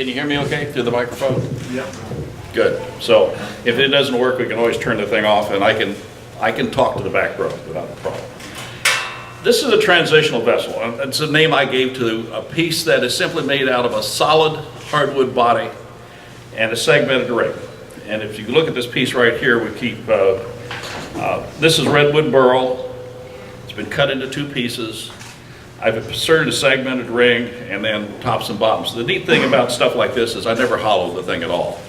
Can you hear me okay through the microphone? Yep. Good. So if it doesn't work, we can always turn the thing off, and I can talk to the back row without a problem. This is a transitional vessel. It's a name I gave to a piece that is simply made out of a solid hardwood body and a segmented ring. And if you look at this piece right here, we keep, this is redwood burl. It's been cut into two pieces. I've inserted a segmented ring and then tops and bottoms. The neat thing about stuff like this is I never hollow the thing at all.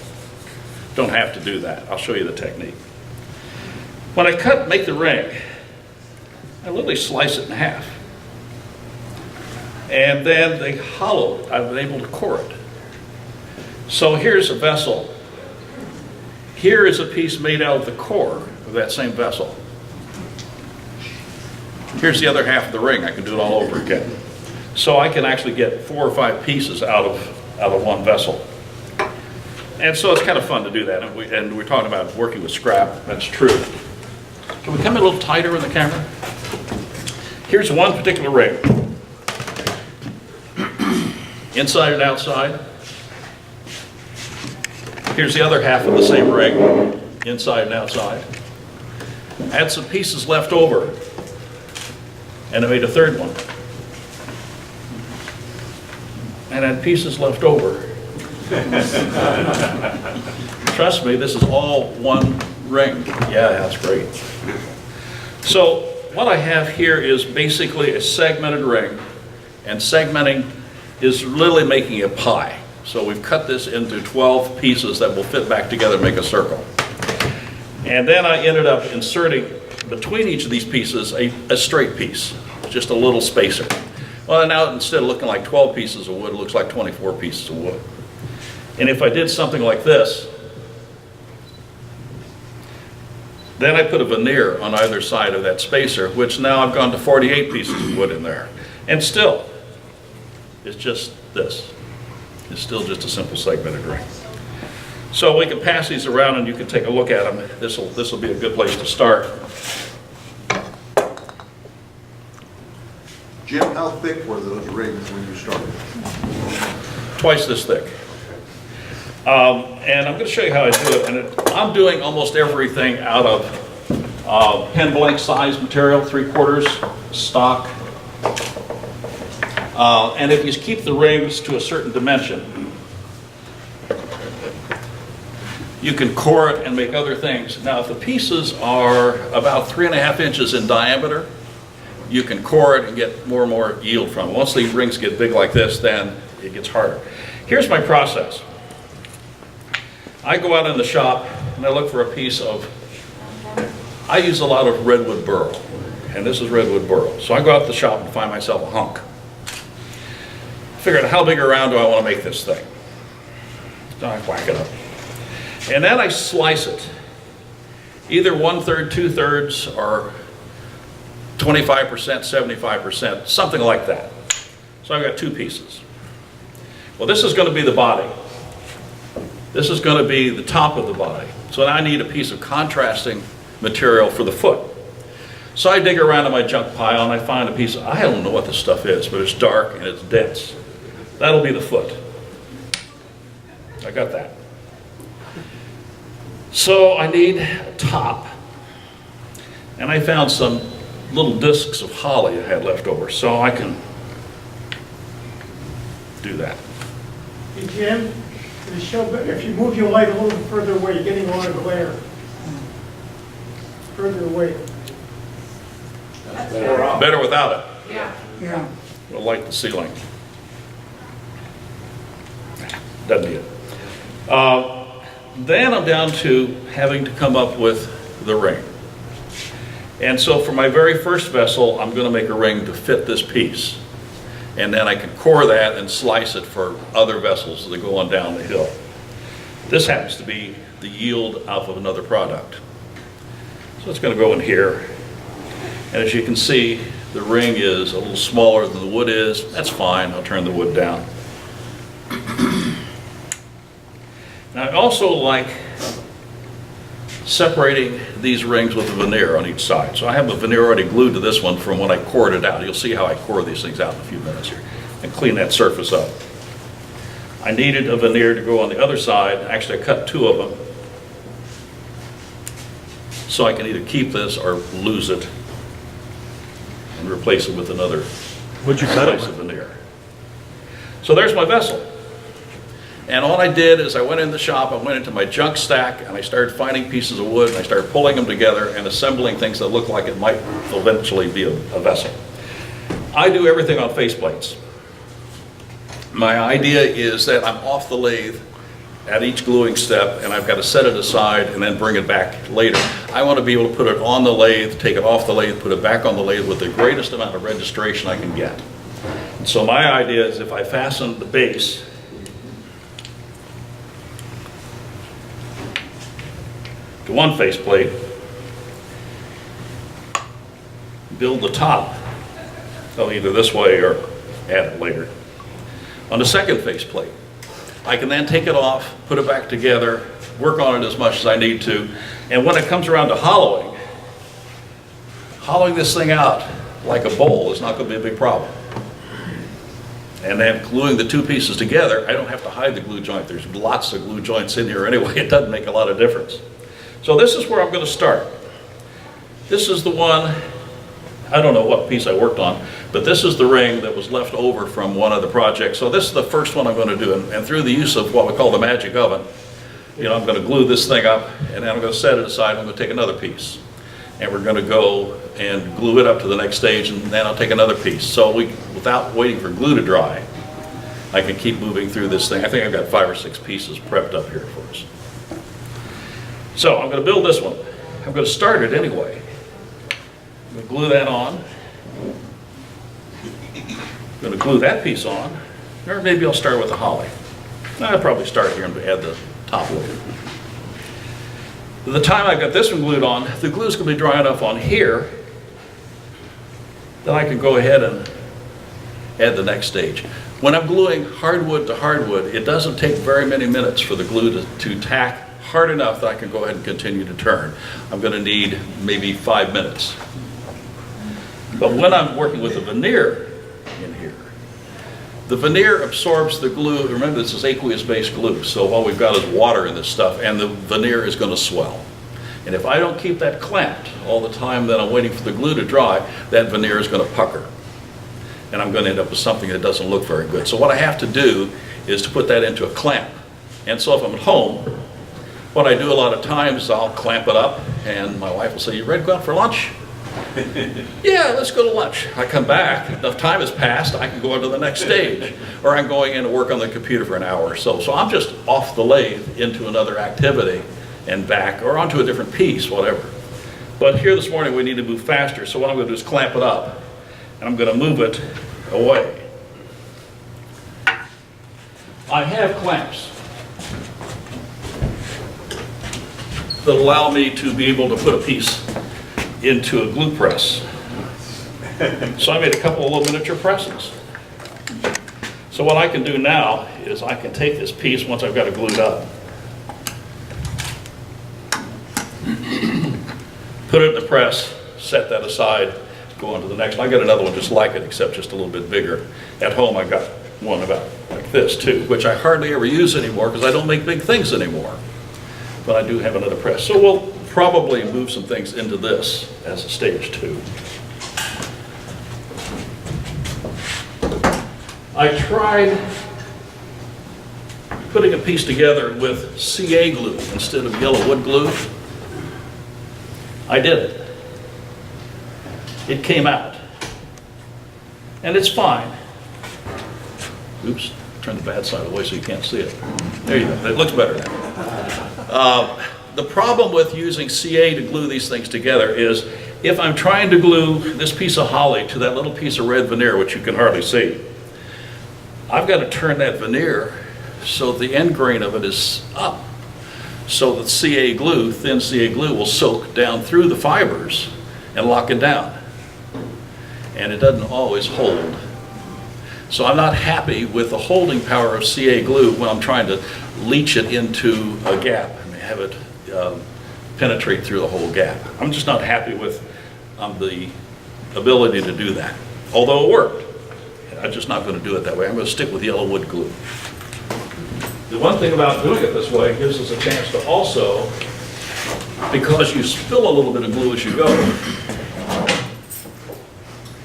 Don't have to do that. I'll show you the technique. When I make the ring, I literally slice it in half. And then they hollow it. I've been able to core it. So here's a vessel. Here is a piece made out of the core of that same vessel. Here's the other half of the ring. I can do it all over again. So I can actually get 4 or 5 pieces out of one vessel. And so it's kind of fun to do that. And we're talking about working with scrap. That's true. Can we come in a little tighter in the camera? Here's one particular ring. Inside and outside. Here's the other half of the same ring. Inside and outside. I had some pieces left over. And I made a third one. And I had pieces left over. Trust me, this is all one ring. Yeah, that's great. So what I have here is basically a segmented ring, and segmenting is literally making a pie. So we've cut this into 12 pieces that will fit back together and make a circle. And then I ended up inserting between each of these pieces a straight piece, just a little spacer. Well, now instead of looking like 12 pieces of wood, it looks like 24 pieces of wood. And if I did something like this, then I put a veneer on either side of that spacer, which now I've gone to 48 pieces of wood in there. And still, it's just this. It's still just a simple segmented ring. So we can pass these around and you can take a look at them. This will be a good place to start. Jim, how thick were those rings when you started? Twice this thick. And I'm going to show you how I do it. And I'm doing almost everything out of pen blank size material, 3/4 stock. And if you keep the rings to a certain dimension, you can core it and make other things. Now, if the pieces are about 3.5 inches in diameter, you can core it and get more and more yield from it. Once these rings get big like this, then it gets harder. Here's my process. I go out in the shop and I look for a piece of, I use a lot of redwood burl, and this is redwood burl. So I go out to the shop and find myself a hunk. Figure out how big around do I want to make this thing. So I whack it up. And then I slice it. Either 1/3, 2/3, or 25%, 75%, something like that. So I've got 2 pieces. Well, this is going to be the body. This is going to be the top of the body. So now I need a piece of contrasting material for the foot. So I dig around in my junk pile and I find a piece of, I don't know what this stuff is, but it's dark and it's dense. That'll be the foot. I got that. So I need a top. And I found some little discs of holly I had left over, so I can do that. Hey Jim, to show, if you move your light a little further away, you're getting a lot of glare. Further away. Better without it. Yeah. We'll light the ceiling. Doesn't need it. Then I'm down to having to come up with the ring. And so for my very first vessel, I'm going to make a ring to fit this piece. And then I can core that and slice it for other vessels that go on down the hill. This happens to be the yield off of another product. So it's going to go in here. And as you can see, the ring is a little smaller than the wood is. That's fine. I'll turn the wood down. Now I also like separating these rings with a veneer on each side. So I have a veneer already glued to this one from when I cored it out. You'll see how I core these things out in a few minutes here and clean that surface up. I needed a veneer to go on the other side. Actually, I cut 2 of them. So I can either keep this or lose it and replace it with another What'd you cut it piece of with? veneer. So there's my vessel. And all I did is I went in the shop, I went into my junk stack, and I started finding pieces of wood, and I started pulling them together and assembling things that look like it might eventually be a vessel. I do everything on faceplates. My idea is that I'm off the lathe at each gluing step, and I've got to set it aside and then bring it back later. I want to be able to put it on the lathe, take it off the lathe, put it back on the lathe with the greatest amount of registration I can get. And so my idea is if I fasten the base to one faceplate, build the top, either this way or add it later, on the second faceplate. I can then take it off, put it back together, work on it as much as I need to, and when it comes around to hollowing this thing out like a bowl is not going to be a big problem. And then gluing the 2 pieces together, I don't have to hide the glue joint. There's lots of glue joints in here anyway. It doesn't make a lot of difference. So this is where I'm going to start. This is the one, I don't know what piece I worked on, but this is the ring that was left over from one of the projects. So this is the first one I'm going to do. And through the use of what we call the magic oven, I'm going to glue this thing up, and then I'm going to set it aside. I'm going to take another piece, and we're going to go and glue it up to the next stage, and then I'll take another piece. So without waiting for glue to dry, I can keep moving through this thing. I think I've got 5 or 6 pieces prepped up here for us. So I'm going to build this one. I'm going to start it anyway. I'm going to glue that on. I'm going to glue that piece on, or maybe I'll start with the holly. I'll probably start here and add the top later. By the time I've got this one glued on, the glue's going to be dry enough on here that I can go ahead and add the next stage. When I'm gluing hardwood to hardwood, it doesn't take very many minutes for the glue to tack hard enough that I can go ahead and continue to turn. I'm going to need maybe 5 minutes. But when I'm working with a veneer in here, the veneer absorbs the glue. Remember, this is aqueous-based glue, so all we've got is water in this stuff, and the veneer is going to swell. And if I don't keep that clamped all the time that I'm waiting for the glue to dry, that veneer is going to pucker. And I'm going to end up with something that doesn't look very good. So what I have to do is to put that into a clamp. And so if I'm at home, what I do a lot of times, I'll clamp it up, and my wife will say, "You ready to go out for lunch?" "Yeah, let's go to lunch." I come back, enough time has passed, I can go on to the next stage. Or I'm going in to work on the computer for an hour or so. So I'm just off the lathe into another activity and back, or onto a different piece, whatever. But here this morning we need to move faster, so what I'm going to do is clamp it up, and I'm going to move it away. I have clamps that allow me to be able to put a piece into a glue press. So I made a couple of little miniature presses. So what I can do now is I can take this piece once I've got it glued up, put it in the press, set that aside, go on to the next one. I got another one just like it, except just a little bit bigger. At home I got one about like this too, which I hardly ever use anymore because I don't make big things anymore. But I do have another press. So we'll probably move some things into this as a stage 2. I tried putting a piece together with CA glue instead of yellow wood glue. I did it. It came out. And it's fine. Oops, turn the bad side away so you can't see it. There you go, it looks better now. The problem with using CA to glue these things together is if I'm trying to glue this piece of holly to that little piece of red veneer, which you can hardly see, I've got to turn that veneer so the end grain of it is up, so that CA glue, thin CA glue, will soak down through the fibers and lock it down. And it doesn't always hold. So I'm not happy with the holding power of CA glue when I'm trying to leach it into a gap and have it penetrate through the whole gap. I'm just not happy with the ability to do that. Although it worked, I'm just not going to do it that way. I'm going to stick with yellow wood glue. The one thing about doing it this way, it gives us a chance to also, because you spill a little bit of glue as you go,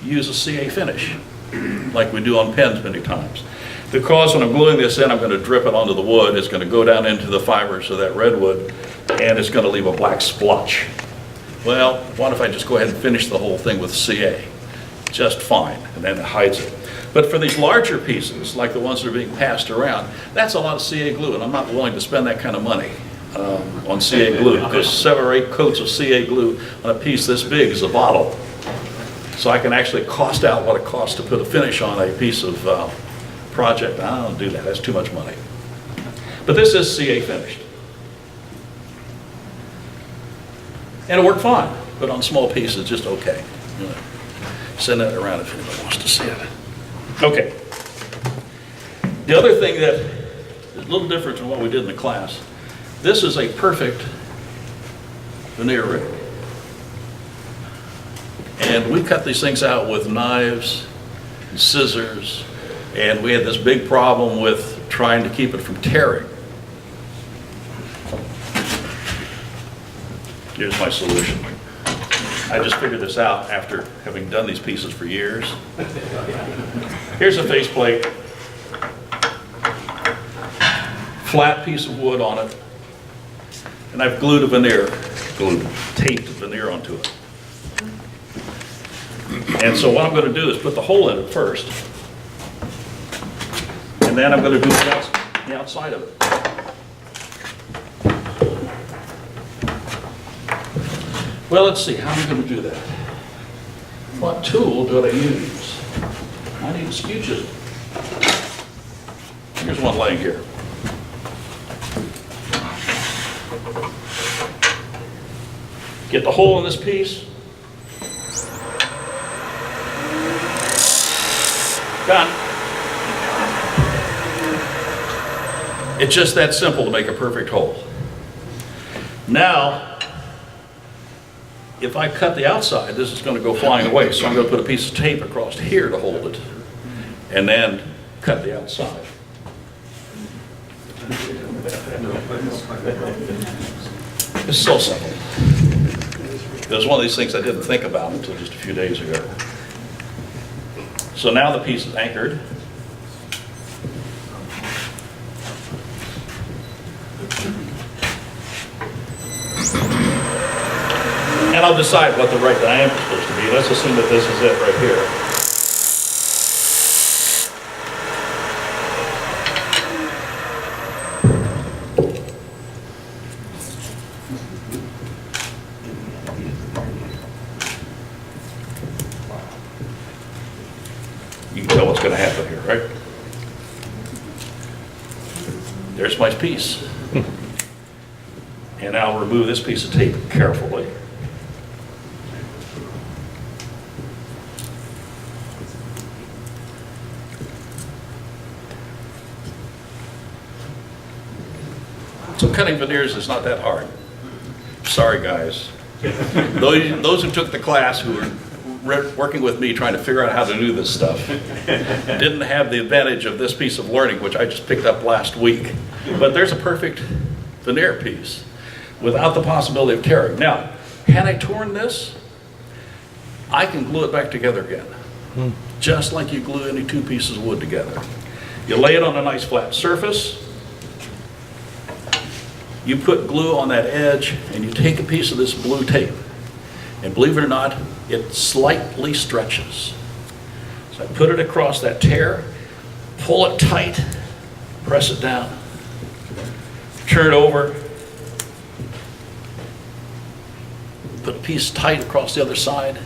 use a CA finish, like we do on pens many times. Because when I'm gluing this in, I'm going to drip it onto the wood. It's going to go down into the fibers of that redwood, and it's going to leave a black splotch. Well, what if I just go ahead and finish the whole thing with CA? Just fine, and then it hides it. But for these larger pieces, like the ones that are being passed around, that's a lot of CA glue, and I'm not willing to spend that kind of money on CA glue, because 7 or 8 coats of CA glue on a piece this big is a bottle. So I can actually cost out what it costs to put a finish on a piece of project. I don't do that, that's too much money. But this is CA finished. And it worked fine, but on small pieces, just okay. You know, send that around if anybody wants to see it. Okay. The other thing that is a little different from what we did in the class, this is a perfect veneer rig. And we cut these things out with knives and scissors, and we had this big problem with trying to keep it from tearing. Here's my solution. I just figured this out after having done these pieces for years. Here's a faceplate, flat piece of wood on it, and I've glued a veneer, taped veneer onto it. And so what I'm going to do is put the hole in it first, and then I'm going to do the outside of it. Well, let's see, how am I going to do that? What tool do I use? I need a skew chisel. Here's one laying here. Get the hole in this piece. Done. It's just that simple to make a perfect hole. Now, if I cut the outside, this is going to go flying away, so I'm going to put a piece of tape across here to hold it, and then cut the outside. It's so simple. It was one of these things I didn't think about until just a few days ago. So now the piece is anchored. And I'll decide what the right diameter is supposed to be. Let's assume that this is it right here. You can tell what's going to happen here, right? There's my piece. And I'll remove this piece of tape carefully. So cutting veneers is not that hard. Sorry, guys. Those who took the class, who were working with me trying to figure out how to do this stuff, didn't have the advantage of this piece of learning, which I just picked up last week. But there's a perfect veneer piece without the possibility of tearing. Now, had I torn this, I can glue it back together again, just like you glue any 2 pieces of wood together. You lay it on a nice flat surface. You put glue on that edge, and you take a piece of this blue tape, and believe it or not, it slightly stretches. So I put it across that tear, pull it tight, press it down, turn it over, put a piece tight across the other side,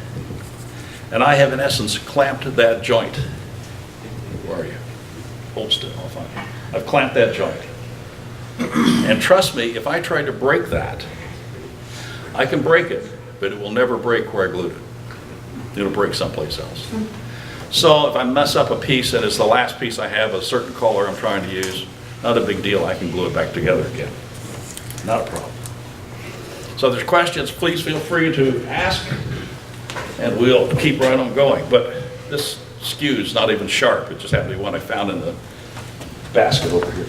and I have in essence clamped that joint. Where are you? Hold still, I'll find you. I've clamped that joint. And trust me, if I try to break that, I can break it, but it will never break where I glued it. It'll break someplace else. So if I mess up a piece and it's the last piece I have, a certain color I'm trying to use, not a big deal, I can glue it back together again. Not a problem. So if there's questions, please feel free to ask, and we'll keep right on going. But this skew is not even sharp. It just happened to be one I found in the basket over here.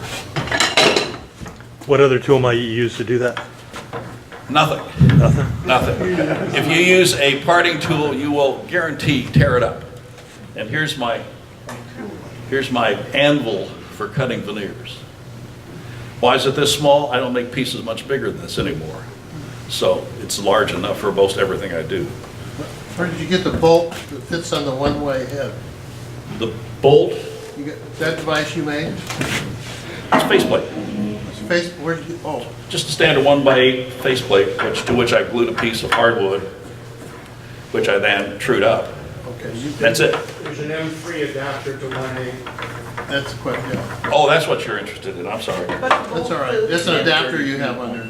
What other tool might you use to do that? Nothing. Nothing? Nothing. If you use a parting tool, you will guarantee tear it up. And here's my anvil for cutting veneers. Why is it this small? I don't make pieces much bigger than this anymore. So it's large enough for most everything I do. Where did you get the bolt that fits on the one-way head? The bolt, You got that device you made? it's faceplate. It's face, where did you, oh, Just a standard 1x8 faceplate, to which I glued a piece of hardwood, which I then trued up. okay, That's it. There's an M3 adapter to 1.8. that's quite, yeah. Oh, that's what you're interested in, I'm sorry. That's all right. It's an adapter you have on there.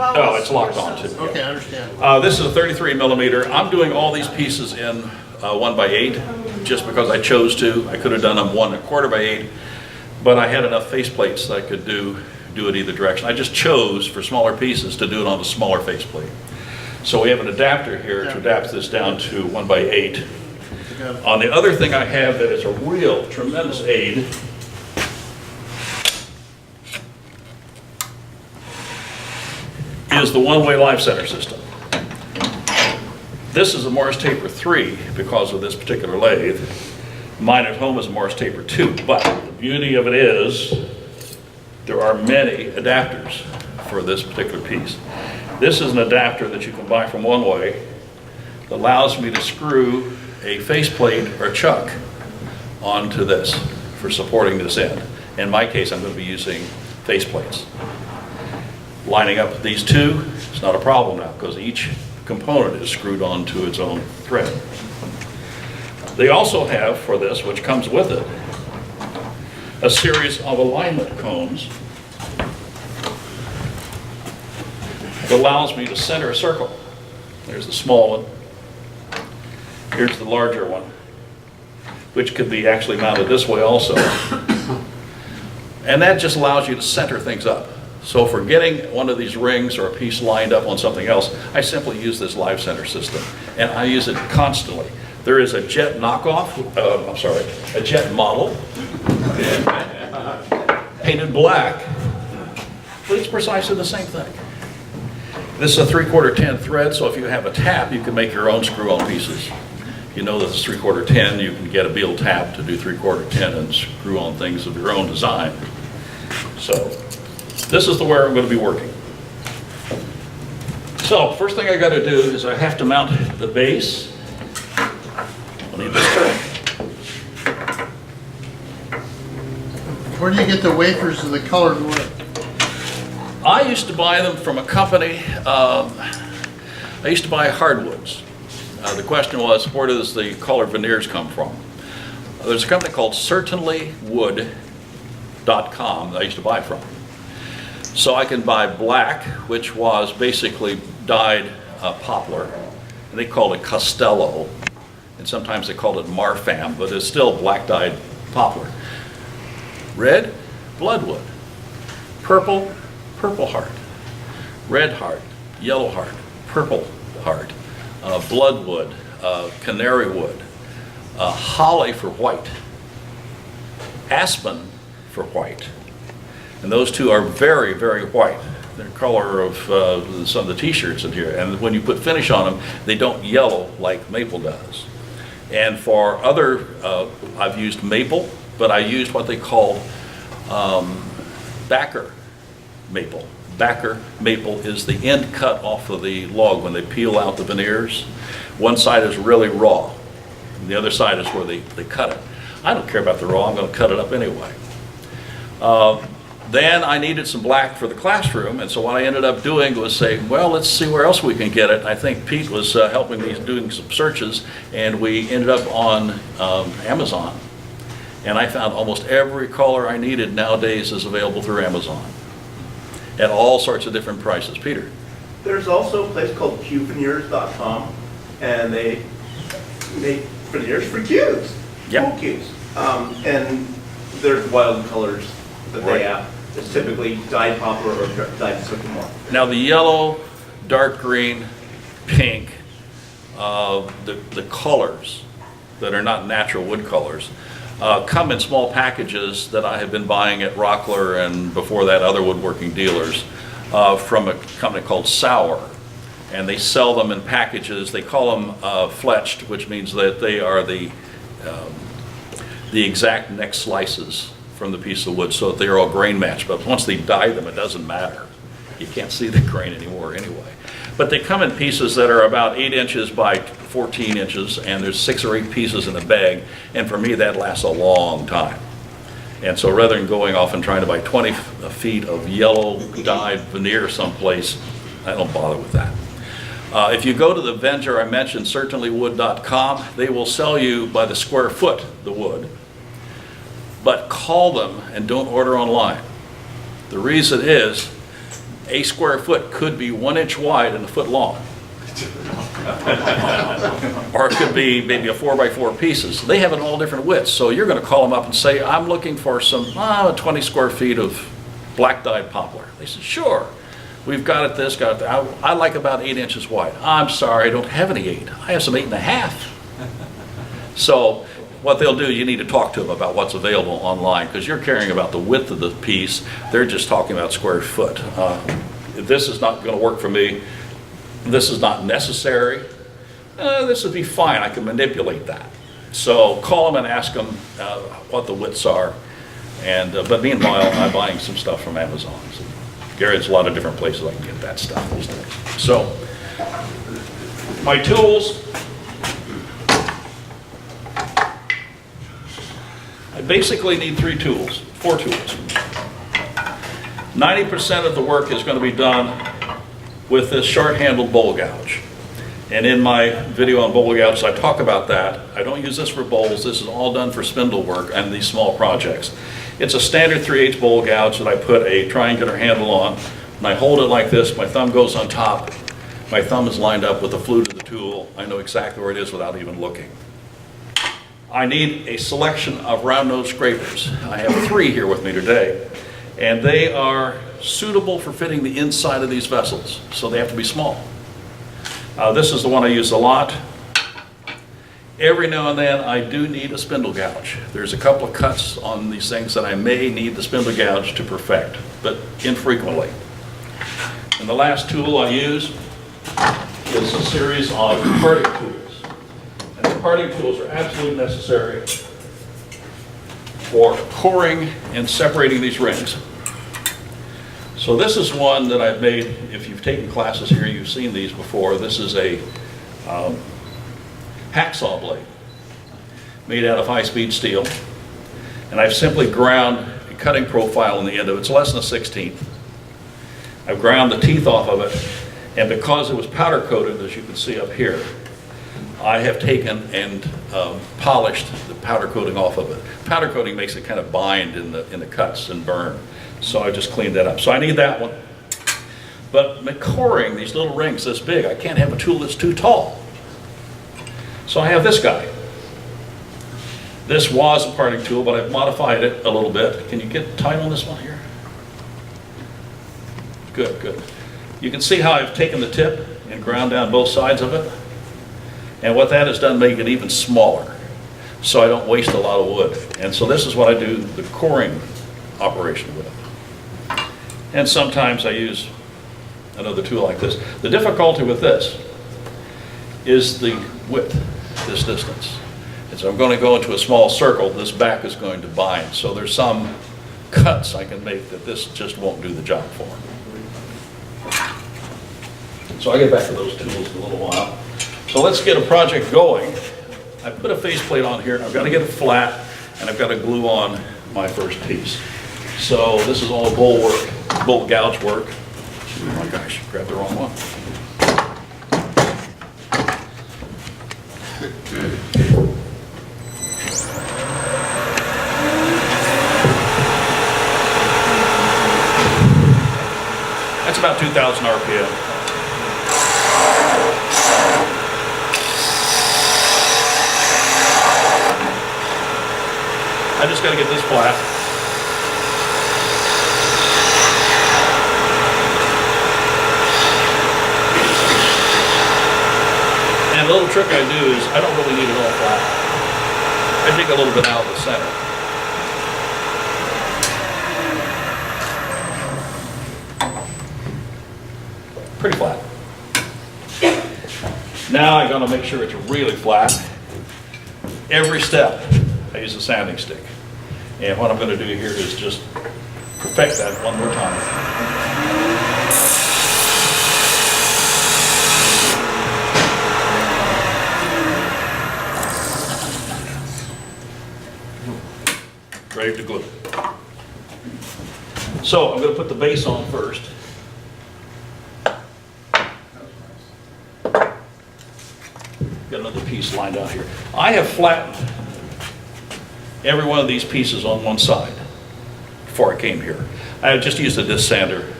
Oh, it's locked on too. Okay, I understand. This is a 33 millimeter. I'm doing all these pieces in 1x8 just because I chose to. I could have done them 1¼ x 8, but I had enough faceplates that I could do it either direction. I just chose for smaller pieces to do it on a smaller faceplate. So we have an adapter here to adapt this down to 1x8. Got it. On the other thing I have that is a real tremendous aid is the one-way live center system. This is a Morris Taper 3 because of this particular lathe. Mine at home is a Morris Taper 2, but the beauty of it is there are many adapters for this particular piece. This is an adapter that you can buy from One Way that allows me to screw a faceplate or chuck onto this for supporting this end. In my case, I'm going to be using faceplates. Lining up these two is not a problem now because each component is screwed onto its own thread. They also have for this, which comes with it, a series of alignment cones that allows me to center a circle. There's the small one. Here's the larger one, which could be actually mounted this way also. And that just allows you to center things up. So for getting one of these rings or a piece lined up on something else, I simply use this live center system, and I use it constantly. There is a Jet knockoff, a Jet model, painted black, but it's precisely the same thing. This is a 3/4 10 thread, so if you have a tap, you can make your own screw-on pieces. You know that it's 3/4 10, you can get a Beal tap to do 3/4 10 and screw on things of your own design. So this is the where I'm going to be working. So first thing I got to do is I have to mount the base. I'll need this turn. Where do you get the wafers of the colored wood? I used to buy them from a company, I used to buy hardwoods. The question was, where does the colored veneers come from? There's a company called CertainlyWood.com that I used to buy from. So I can buy black, which was basically dyed poplar, and they called it Costello, and sometimes they called it Marfam, but it's still black dyed poplar. Red, bloodwood. Purple, purple heart. Red heart, yellow heart, purple heart. Bloodwood, canary wood. Holly for white. Aspen for white. And those two are very, very white. They're the color of some of the t-shirts in here. And when you put finish on them, they don't yellow like maple does. And for other, I've used maple, but I used what they call backer maple. Backer maple is the end cut off of the log when they peel out the veneers. One side is really raw, and the other side is where they cut it. I don't care about the raw, I'm going to cut it up anyway. Then I needed some black for the classroom, and so what I ended up doing was saying, well, let's see where else we can get it. I think Pete was helping me doing some searches, and we ended up on Amazon. And I found almost every color I needed nowadays is available through Amazon at all sorts of different prices. Peter? There's also a place called QVeneers.com, and they make veneers for cubes, Yeah. pool cubes. And there's wild colors that Right. they have. It's typically dyed poplar or dyed sycamore. Now the yellow, dark green, pink, the colors that are not natural wood colors, come in small packages that I have been buying at Rockler and before that other woodworking dealers from a company called Sauer. And they sell them in packages. They call them fletched, which means that they are the exact neck slices from the piece of wood, so that they're all grain matched. But once they dye them, it doesn't matter. You can't see the grain anymore anyway. But they come in pieces that are about 8 inches by 14 inches, and there's 6 or 8 pieces in a bag, and for me that lasts a long time. And so rather than going off and trying to buy 20 feet of yellow dyed veneer someplace, I don't bother with that. If you go to the vendor I mentioned, certainlywood.com, they will sell you by the square foot the wood, but call them and don't order online. The reason is a square foot could be 1 inch wide and a foot long. Or it could be maybe a 4x4 pieces. They have it all different widths, so you're going to call them up and say, I'm looking for some 20 square feet of black dyed poplar. They said, sure. We've got it this, got it that. I like about 8 inches wide. I'm sorry, I don't have any 8. I have some 8.5. So what they'll do, you need to talk to them about what's available online, because you're caring about the width of the piece. They're just talking about square foot. This is not going to work for me. This is not necessary. This would be fine. I can manipulate that. So call them and ask them what the widths are. And but meanwhile, I'm buying some stuff from Amazon. So, Gary, there's a lot of different places I can get that stuff these days. So, my tools. I basically need 4 tools. 90% of the work is going to be done with this short-handled bowl gouge. And in my video on bowl gouges, I talk about that. I don't use this for bowls. This is all done for spindle work and these small projects. It's a standard 3/8 bowl gouge that I put a triangular handle on, and I hold it like this. My thumb goes on top. My thumb is lined up with the flute of the tool. I know exactly where it is without even looking. I need a selection of round nose scrapers. I have 3 here with me today, and they are suitable for fitting the inside of these vessels, so they have to be small. This is the one I use a lot. Every now and then I do need a spindle gouge. There's a couple of cuts on these things that I may need the spindle gouge to perfect, but infrequently. And the last tool I use is a series of parting tools. And the parting tools are absolutely necessary for coring and separating these rings. So this is one that I've made. If you've taken classes here, you've seen these before. This is a hacksaw blade made out of high-speed steel. And I've simply ground a cutting profile on the end of it. It's less than a 16th. I've ground the teeth off of it, and because it was powder coated, as you can see up here, I have taken and polished the powder coating off of it. Powder coating makes it kind of bind in the cuts and burn. So I just cleaned that up. So I need that one. But coring these little rings this big, I can't have a tool that's too tall. So I have this guy. This was a parting tool, but I've modified it a little bit. Can you get tight on this one here? Good, good. You can see how I've taken the tip and ground down both sides of it. And what that has done, make it even smaller, so I don't waste a lot of wood. And so this is what I do the coring operation with. And sometimes I use another tool like this. The difficulty with this is the width, this distance. And so I'm going to go into a small circle, this back is going to bind. So there's some cuts I can make that this just won't do the job for. So I'll get back to those tools in a little while. So let's get a project going. I put a faceplate on here. I've got to get it flat, and I've got to glue on my first piece. So this is all bowl work, bowl gouge work. Oh my gosh, grabbed the wrong one. That's about 2,000 RPM. I just got to get this flat. And a little trick I do is I don't really need it all flat. I I dig a little bit out of the center. Pretty flat. Now I'm going to make sure it's really flat. Every step, I use a sanding stick. And what I'm going to do here is just perfect that one more time. Ready to glue. So I'm going to put the base on first. Got another piece lined out here. I have flattened every one of these pieces on one side before I came here. I just used a disc sander,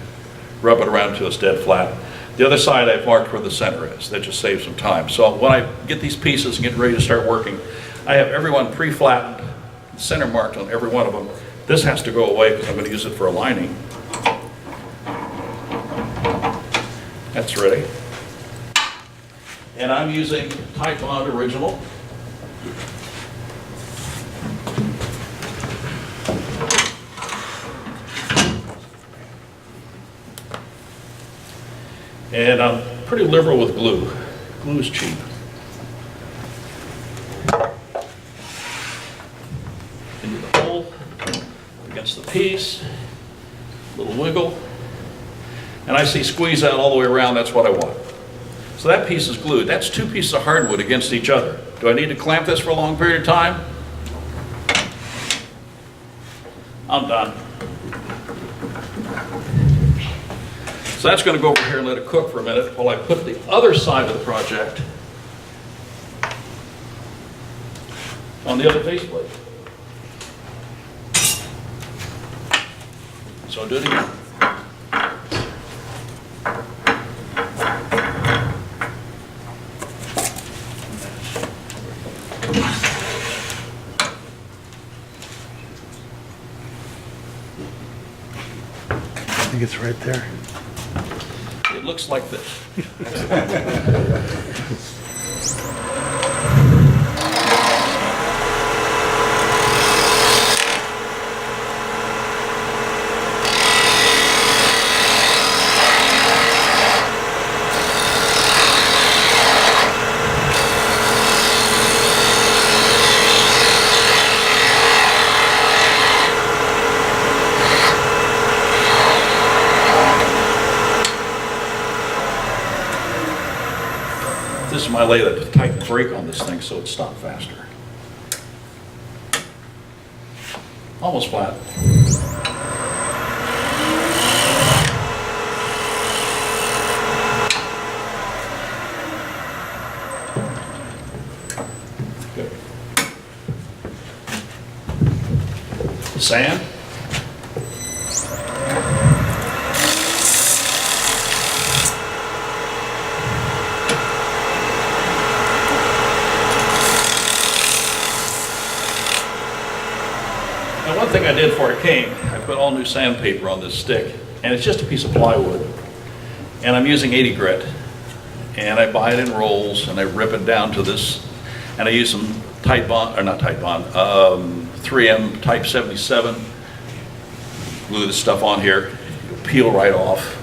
rub it around until it's dead flat. The other side I've marked where the center is. That just saves some time. So when I get these pieces and get ready to start working, I have everyone pre-flattened, center marked on every one of them. This has to go away because I'm going to use it for a lining. That's ready. And I'm using Type Bond Original. And I'm pretty liberal with glue. Glue is cheap. Into the hole, against the piece, little wiggle. And I see squeeze out all the way around, that's what I want. So that piece is glued. That's two pieces of hardwood against each other. Do I need to clamp this for a long period of time? I'm done. So that's going to go over here and let it cook for a minute while I put the other side of the project on the other faceplate. So do it again. I think it's right there. It looks like this. This is my lay to tighten the brake on this thing so it stops faster. Almost flat. Good. Sand. Now, one thing I did before I came, I put all new sandpaper on this stick, and it's just a piece of plywood. And I'm using 80 grit, and I buy it in rolls, and I rip it down to this, and I use some Type Bond, or not Type Bond, 3M Type 77. Glue this stuff on here, it'll peel right off,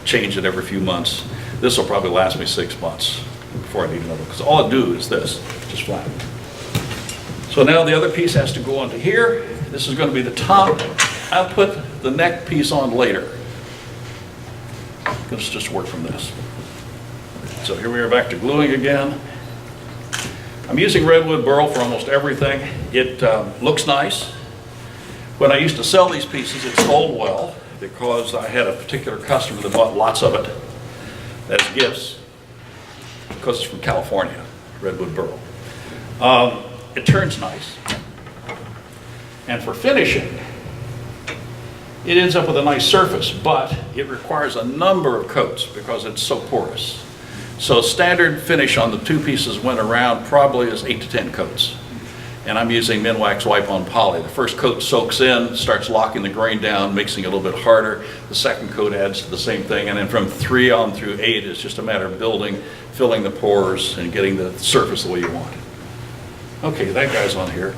change it every few months. This will probably last me 6 months before I need another, because all I do is this, just flat. So now the other piece has to go onto here. This is going to be the top. I'll put the neck piece on later. Let's just work from this. So here we are back to gluing again. I'm using redwood burl for almost everything. It looks nice. When I used to sell these pieces, it sold well because I had a particular customer that bought lots of it as gifts because it's from California, redwood burl. It turns nice. And for finishing, it ends up with a nice surface, but it requires a number of coats because it's so porous. So standard finish on the two pieces went around probably is 8 to 10 coats. And I'm using Minwax Wipe on Poly. The first coat soaks in, starts locking the grain down, makes it a little bit harder. The second coat adds to the same thing. And then from 3 on through 8, it's just a matter of building, filling the pores, and getting the surface the way you want. Okay, that guy's on here.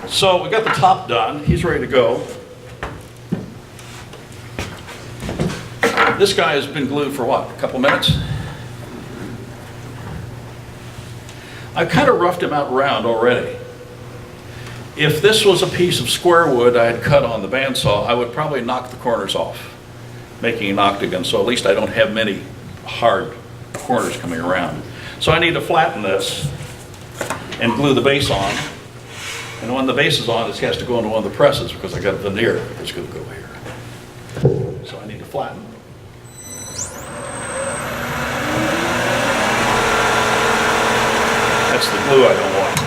So we got the top done. He's ready to go. This guy has been glued for what, a couple minutes? I've kind of roughed him out round already. If this was a piece of square wood I had cut on the bandsaw, I would probably knock the corners off, making an octagon, so at least I don't have many hard corners coming around. So I need to flatten this and glue the base on. And when the base is on, it has to go into one of the presses because I got a veneer that's going to go here. So I need to flatten. That's the glue I don't want.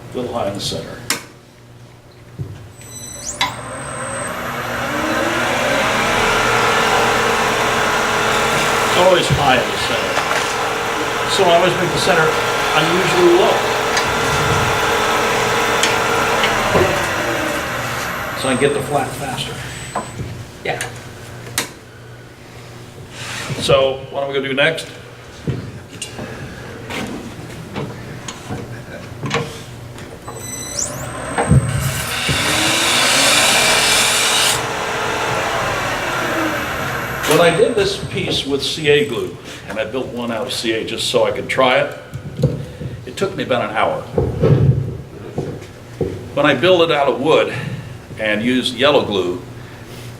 A little high in the center. It's always high in the center. So I always make the center unusually low. So I can get the flat faster. Yeah. So what am I going to do next? When I did this piece with CA glue, and I built one out of CA just so I could try it, it took me about an hour. When I build it out of wood and use yellow glue,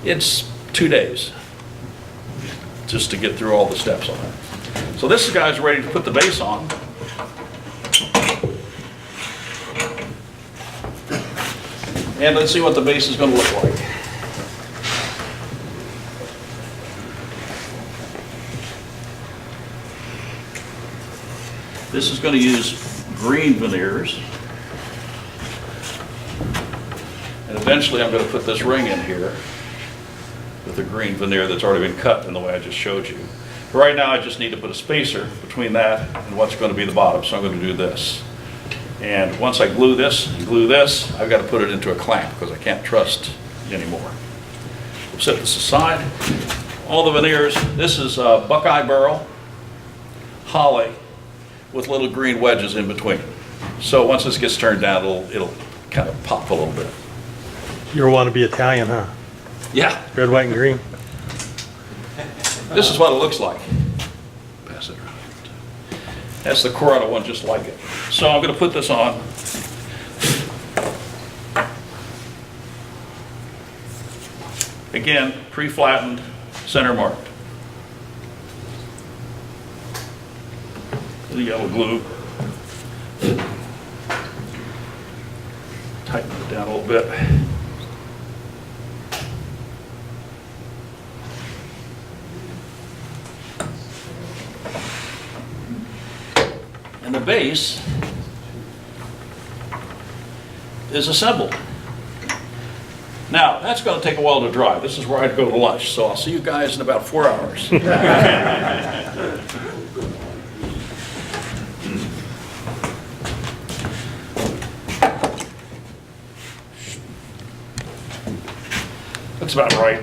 it's 2 days just to get through all the steps on it. So this guy's ready to put the base on. And let's see what the base is going to look like. This is going to use green veneers. And eventually I'm going to put this ring in here with a green veneer that's already been cut in the way I just showed you. But right now I just need to put a spacer between that and what's going to be the bottom, so I'm going to do this. And once I glue this and glue this, I've got to put it into a clamp because I can't trust anymore. We'll set this aside. All the veneers, this is Buckeye burl, holly, with little green wedges in between. So once this gets turned down, it'll kind of pop a little bit. You're a wannabe Italian, huh? Yeah, Red, white, and green. this is what it looks like. Pass it around. That's the Corona one, just like it. So I'm going to put this on. Again, pre-flattened, center marked. The yellow glue. Tighten it down a little bit. And the base is assembled. Now, that's going to take a while to dry. This is where I'd go to lunch, so I'll see you guys in about 4 hours. That's about right.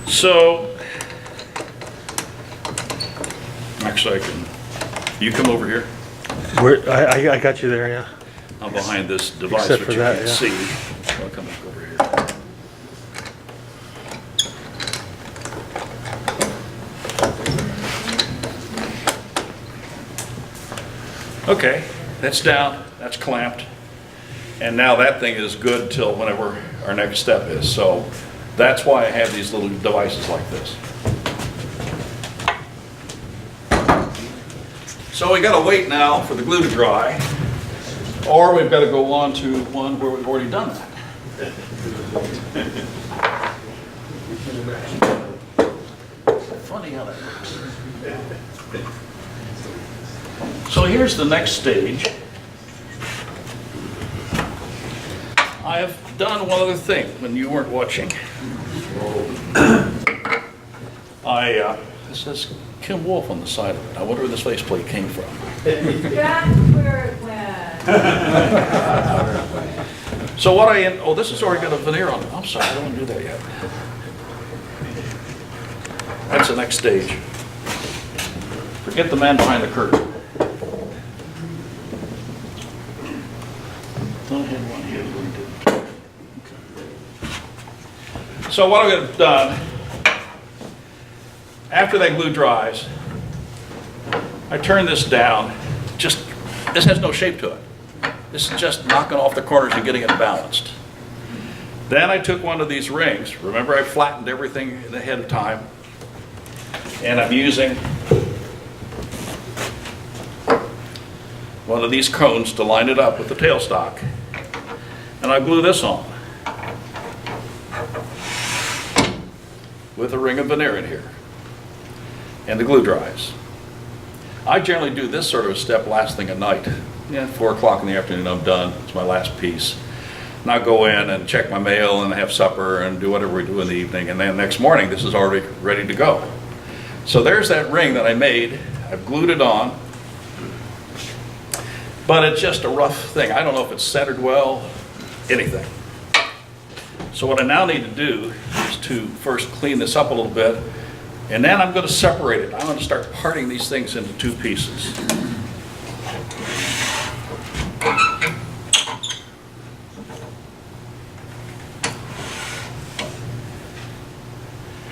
So, actually I can, you come over here. I got you there, yeah. I'm behind this device, Except which for you that, can't yeah. see. So I'll come back over here. Okay, that's down, that's clamped. And now that thing is good till whenever our next step is. So that's why I have these little devices like this. So we gotta wait now for the glue to dry, or we've gotta go on to one where we've already done that. Funny how that works. So here's the next stage. I have done one other thing when you weren't watching. It says Kim Wolf on the side of it. I wonder where this faceplate came from. That's where it went. So what oh, this has already got a veneer on it. I'm sorry, I don't want to do that yet. That's the next stage. Forget the man behind the curtain. Thought I had one here, but I didn't. So what I've done, after that glue dries, I turn this down. This has no shape to it. This is just knocking off the corners and getting it balanced. Then I took one of these rings. Remember, I flattened everything ahead of time. And I'm using one of these cones to line it up with the tailstock. And I glue this on with a ring of veneer in here. And the glue dries. I generally do this sort of a step last thing at night. 4 o'clock in the afternoon, I'm done. It's my last piece. And I'll go in and check my mail and have supper and do whatever we do in the evening. And then next morning, this is already ready to go. So there's that ring that I made. I've glued it on. But it's just a rough thing. I don't know if it's centered well, anything. So what I now need to do is to first clean this up a little bit. And then I'm going to separate it. I'm going to start parting these things into 2 pieces.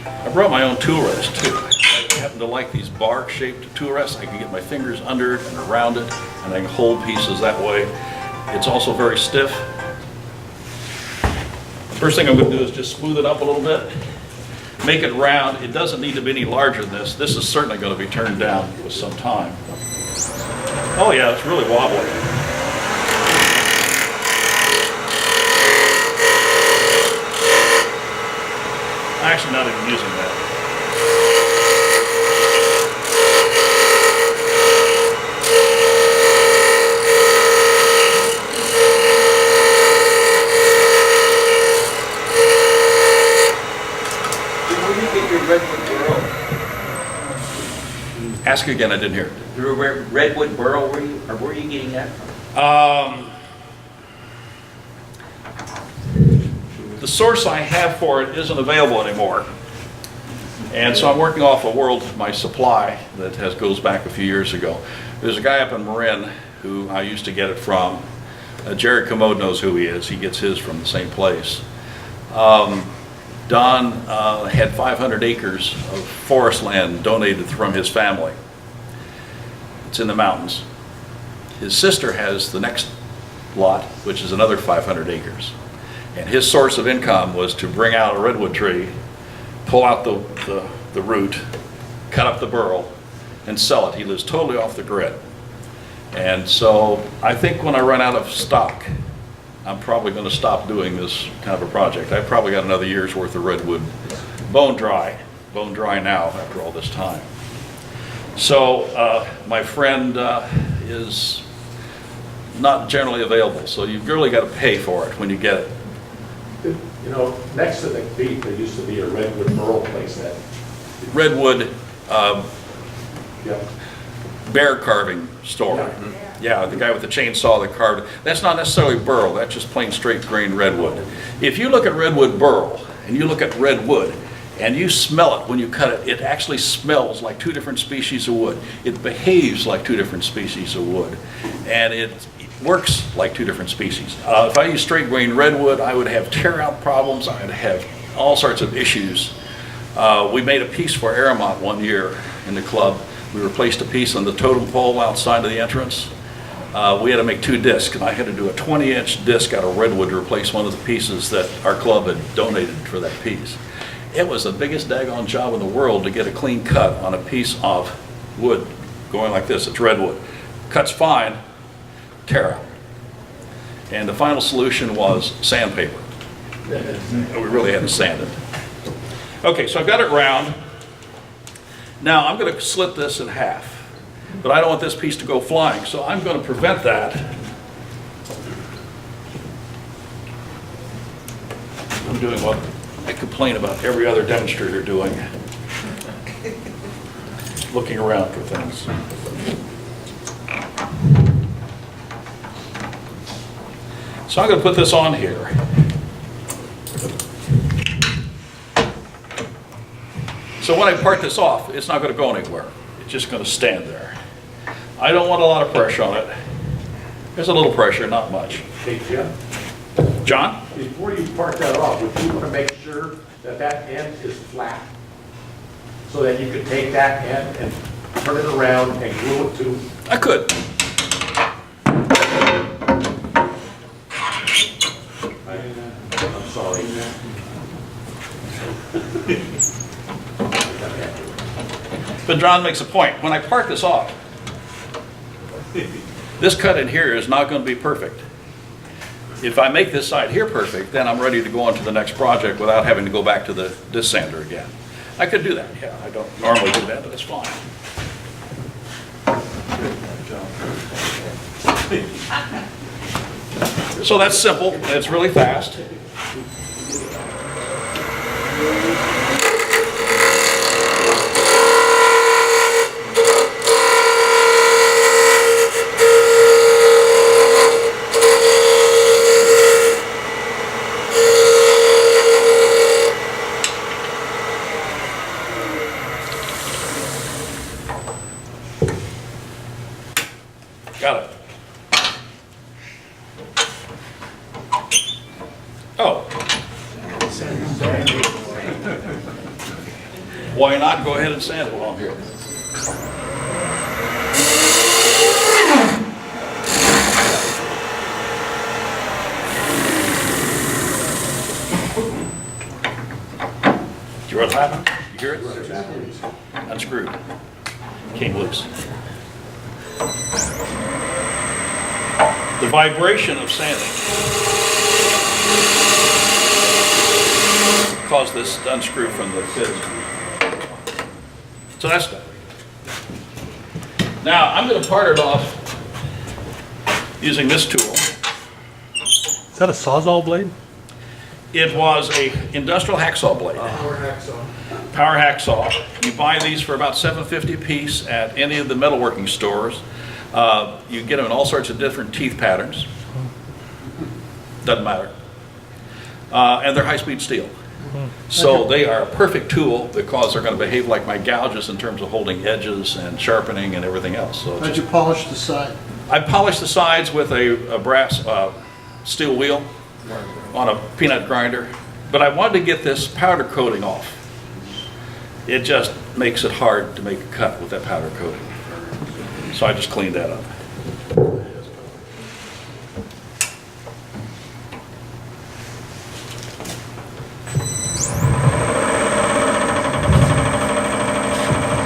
I brought my own tool rest too. I happen to like these bar-shaped tool rests. I can get my fingers under it and around it, and I can hold pieces that way. It's also very stiff. First thing I'm going to do is just smooth it up a little bit. Make it round. It doesn't need to be any larger than this. This is certainly going to be turned down with some time. Oh yeah, it's really wobbly. I'm actually not even using that. Where do you get your redwood burl? Ask again, I didn't hear. Your redwood burl, where are you getting that from? The source I have for it isn't available anymore. And so I'm working off my supply that goes back a few years ago. There's a guy up in Marin who I used to get it from. Jared Commode knows who he is. He gets his from the same place. Don had 500 acres of forest land donated from his family. It's in the mountains. His sister has the next lot, which is another 500 acres. And his source of income was to bring out a redwood tree, pull out the root, cut up the burl, and sell it. He lives totally off the grid. And so I think when I run out of stock, I'm probably going to stop doing this kind of a project. I've probably got another year's worth of redwood bone dry now after all this time. So my friend is not generally available, so you've really got to pay for it when you get it. You know, next to the beach, there used to be a redwood burl place that, Redwood yeah. bear carving store. Yeah, the guy with the chainsaw that carved it. That's not necessarily burl, that's just plain straight grain redwood. If you look at redwood burl and you look at redwood and you smell it when you cut it, it actually smells like 2 different species of wood. It behaves like 2 different species of wood. And it works like 2 different species. If I use straight grain redwood, I would have tear out problems, I would have all sorts of issues. We made a piece for Aramont one year in the club. We replaced a piece on the totem pole outside of the entrance. We had to make 2 discs, and I had to do a 20-inch disc out of redwood to replace one of the pieces that our club had donated for that piece. It was the biggest daggone job in the world to get a clean cut on a piece of wood going like this. It's redwood. Cuts fine, tear out. And the final solution was sandpaper. We really hadn't sanded. Okay, so I've got it round. Now I'm going to slit this in half, but I don't want this piece to go flying, so I'm going to prevent that. I'm doing what I complain about every other demonstrator doing, looking around for things. So I'm going to put this on here. So when I part this off, it's not going to go anywhere. It's just going to stand there. I don't want a lot of pressure on it. There's a little pressure, not much. Hey, Jim, John? before you part that off, would you want to make sure that that end is flat? So that you could take that end and turn it around and glue it to. I could. I'm sorry. But John makes a point. When I part this off, this cut in here is not going to be perfect. If I make this side here perfect, then I'm ready to go on to the next project without having to go back to this sander again. I could do that, yeah. I don't normally do that, but it's fine. So that's simple. It's really fast. Got it. Oh. Why not go ahead and sand it along here? Did you hear what happened? You hear it? Unscrewed. Came loose. The vibration of sanding caused this to unscrew from the fitting. So that's done. Now I'm going to part it off using this tool. Is that a Sawzall blade? It was a industrial hacksaw blade. Power hacksaw. You buy these for about $7.50 a piece at any of the metalworking stores. You get them in all sorts of different teeth patterns. Doesn't matter. And they're high-speed steel. So they are a perfect tool because they're going to behave like my gouges in terms of holding edges and sharpening and everything else. So How'd you polish the side? I polished the sides with a brass steel wheel on a peanut grinder, but I wanted to get this powder coating off. It just makes it hard to make a cut with that powder coating. So I just cleaned that up.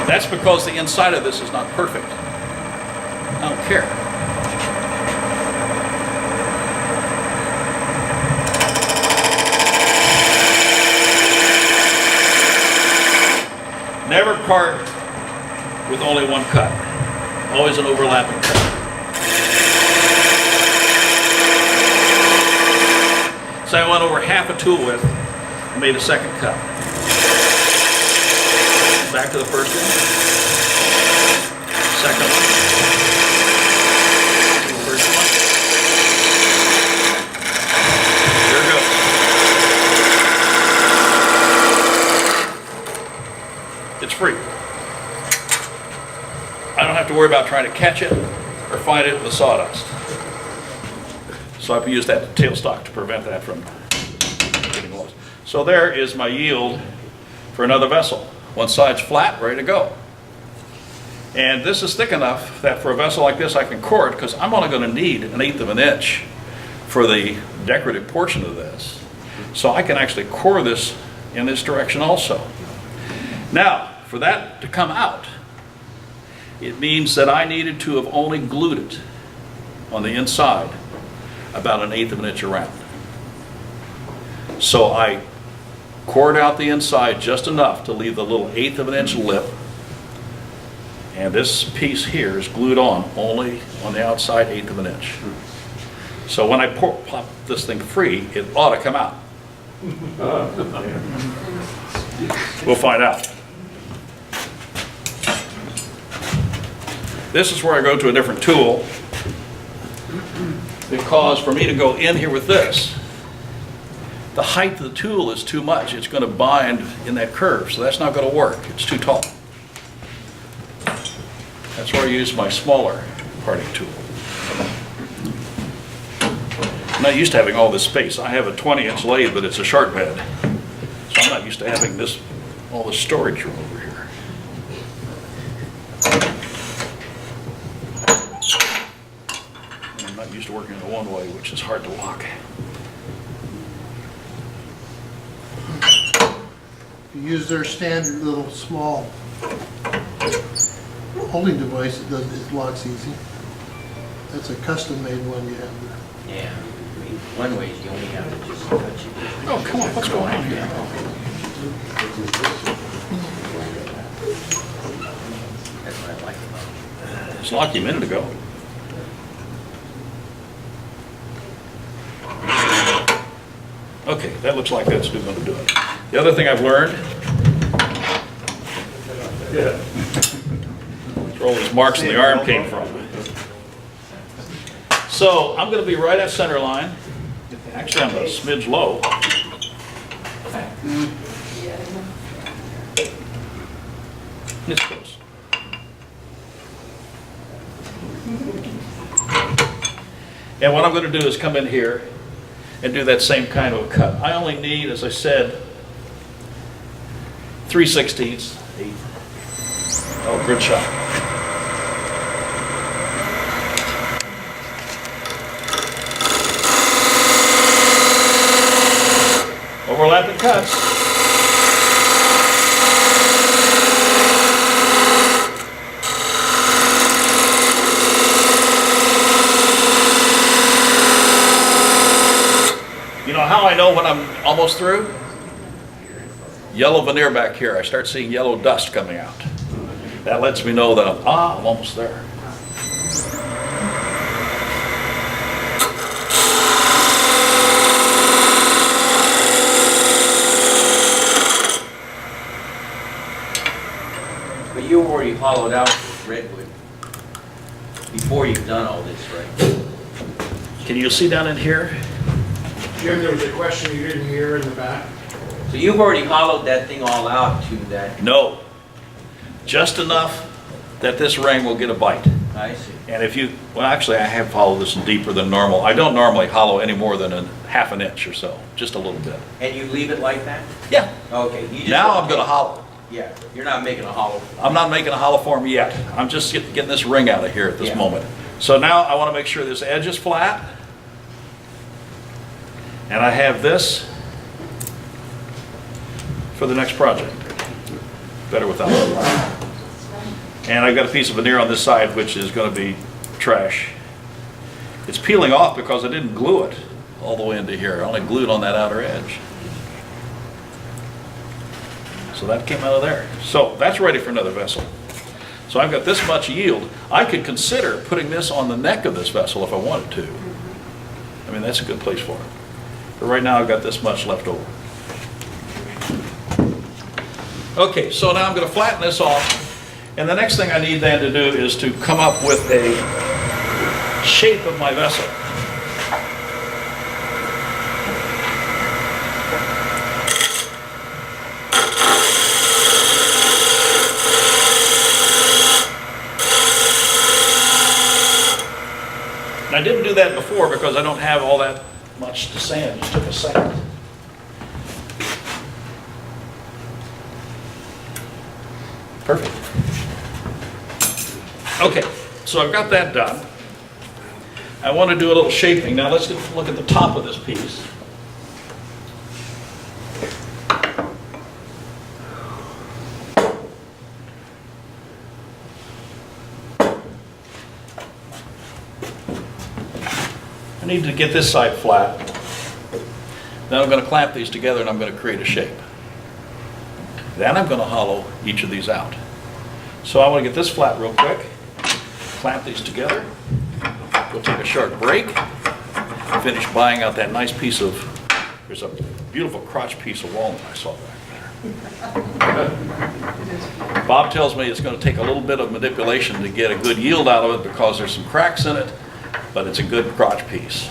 That's because the inside of this is not perfect. I don't care. Never part with only one cut. Always an overlapping cut. So I went over half a tool width and made a second cut. Back to the first one. Second one. First one. There it goes. It's free. I don't have to worry about trying to catch it or find it in the sawdust. So I've used that tailstock to prevent that from getting lost. So there is my yield for another vessel. One side's flat, ready to go. And this is thick enough that for a vessel like this I can core it because I'm only going to need 1/8 of an inch for the decorative portion of this. So I can actually core this in this direction also. Now, for that to come out, it means that I needed to have only glued it on the inside about 1/8 of an inch around. So I cored out the inside just enough to leave the little 1/8 of an inch lip. And this piece here is glued on only on the outside 1/8 of an inch. So when I pop this thing free, it ought to come out. We'll find out. This is where I go to a different tool, because for me to go in here with this, the height of the tool is too much. It's going to bind in that curve, so that's not going to work. It's too tall. That's where I use my smaller parting tool. I'm not used to having all this space. I have a 20-inch lathe, but it's a sharp bed. So I'm not used to having all this storage room over here. And I'm not used to working in a one-way, which is hard to lock. If you use their standard little small holding device, it locks easy. That's a custom-made one you have there. Yeah, I mean, one way is you only have to just touch it. Oh, come on, what's going on here? That's what I like about it. It's locked a minute ago. Okay, that looks like that's going to do it. The other thing I've learned, that's where all these marks in the arm came from. So I'm going to be right at center line. Actually, I'm a smidge low. This goes. And what I'm going to do is come in here and do that same kind of a cut. I only need, as I said, 3/16, 8. Oh, good shot. Overlapping cuts. You know how I know when I'm almost through? Yellow veneer back here. I start seeing yellow dust coming out. That lets me know that I'm almost there. But you already hollowed out this redwood before you've done all this, right? Can you see down in here? Jim, there was a question you didn't hear in the back. So you've already hollowed that thing all out to that, No. Just enough that this ring will get a bite. I see. And if you, well, actually, I have hollowed this deeper than normal. I don't normally hollow any more than a 1/2 inch or so, just a little bit. And you leave it like that? Yeah. Okay. You just Now I'm going to hollow. Yeah, you're not making a hollow. I'm not making a hollow form yet. I'm just getting this ring out of here at this Yeah. moment. So now I want to make sure this edge is flat. And I have this for the next project. Better without it. And I've got a piece of veneer on this side, which is going to be trash. It's peeling off because I didn't glue it all the way into here. I only glued on that outer edge. So that came out of there. So that's ready for another vessel. So I've got this much yield. I could consider putting this on the neck of this vessel if I wanted to. I mean, that's a good place for it. But right now I've got this much left over. Okay, so now I'm going to flatten this off. And the next thing I need then to do is to come up with a shape of my vessel. And I didn't do that before because I don't have all that much to sand. It just took a second. Perfect. Okay, so I've got that done. I want to do a little shaping. Now let's look at the top of this piece. I need to get this side flat. Then I'm going to clamp these together and I'm going to create a shape. Then I'm going to hollow each of these out. So I want to get this flat real quick, clamp these together, we'll take a short break, finish buying out that nice piece of, there's a beautiful crotch piece of walnut I saw back there. Bob tells me it's going to take a little bit of manipulation to get a good yield out of it because there's some cracks in it, but it's a good crotch piece.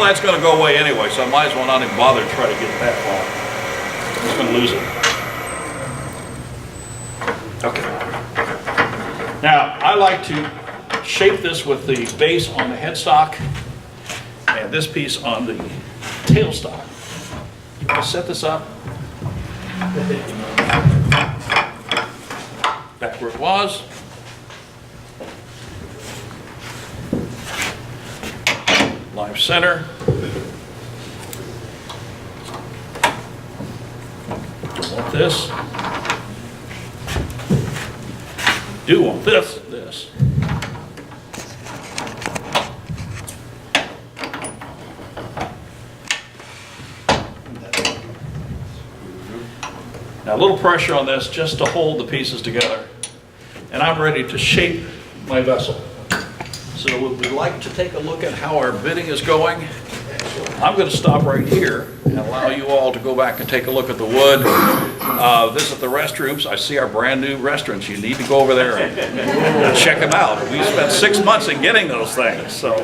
That's going to go away anyway, so I might as well not even bother to try to get it that far. I'm just going to lose it. Okay. Now, I like to shape this with the base on the headstock and this piece on the tailstock. I'll set this up back where it was. Live center. Don't want this. Do want this. Now a little pressure on this just to hold the pieces together. And I'm ready to shape my vessel. So we'd like to take a look at how our bidding is going. I'm going to stop right here and allow you all to go back and take a look at the wood, visit the restrooms. I see our brand new restaurants. You need to go over there and check them out. We spent 6 months in getting those things. So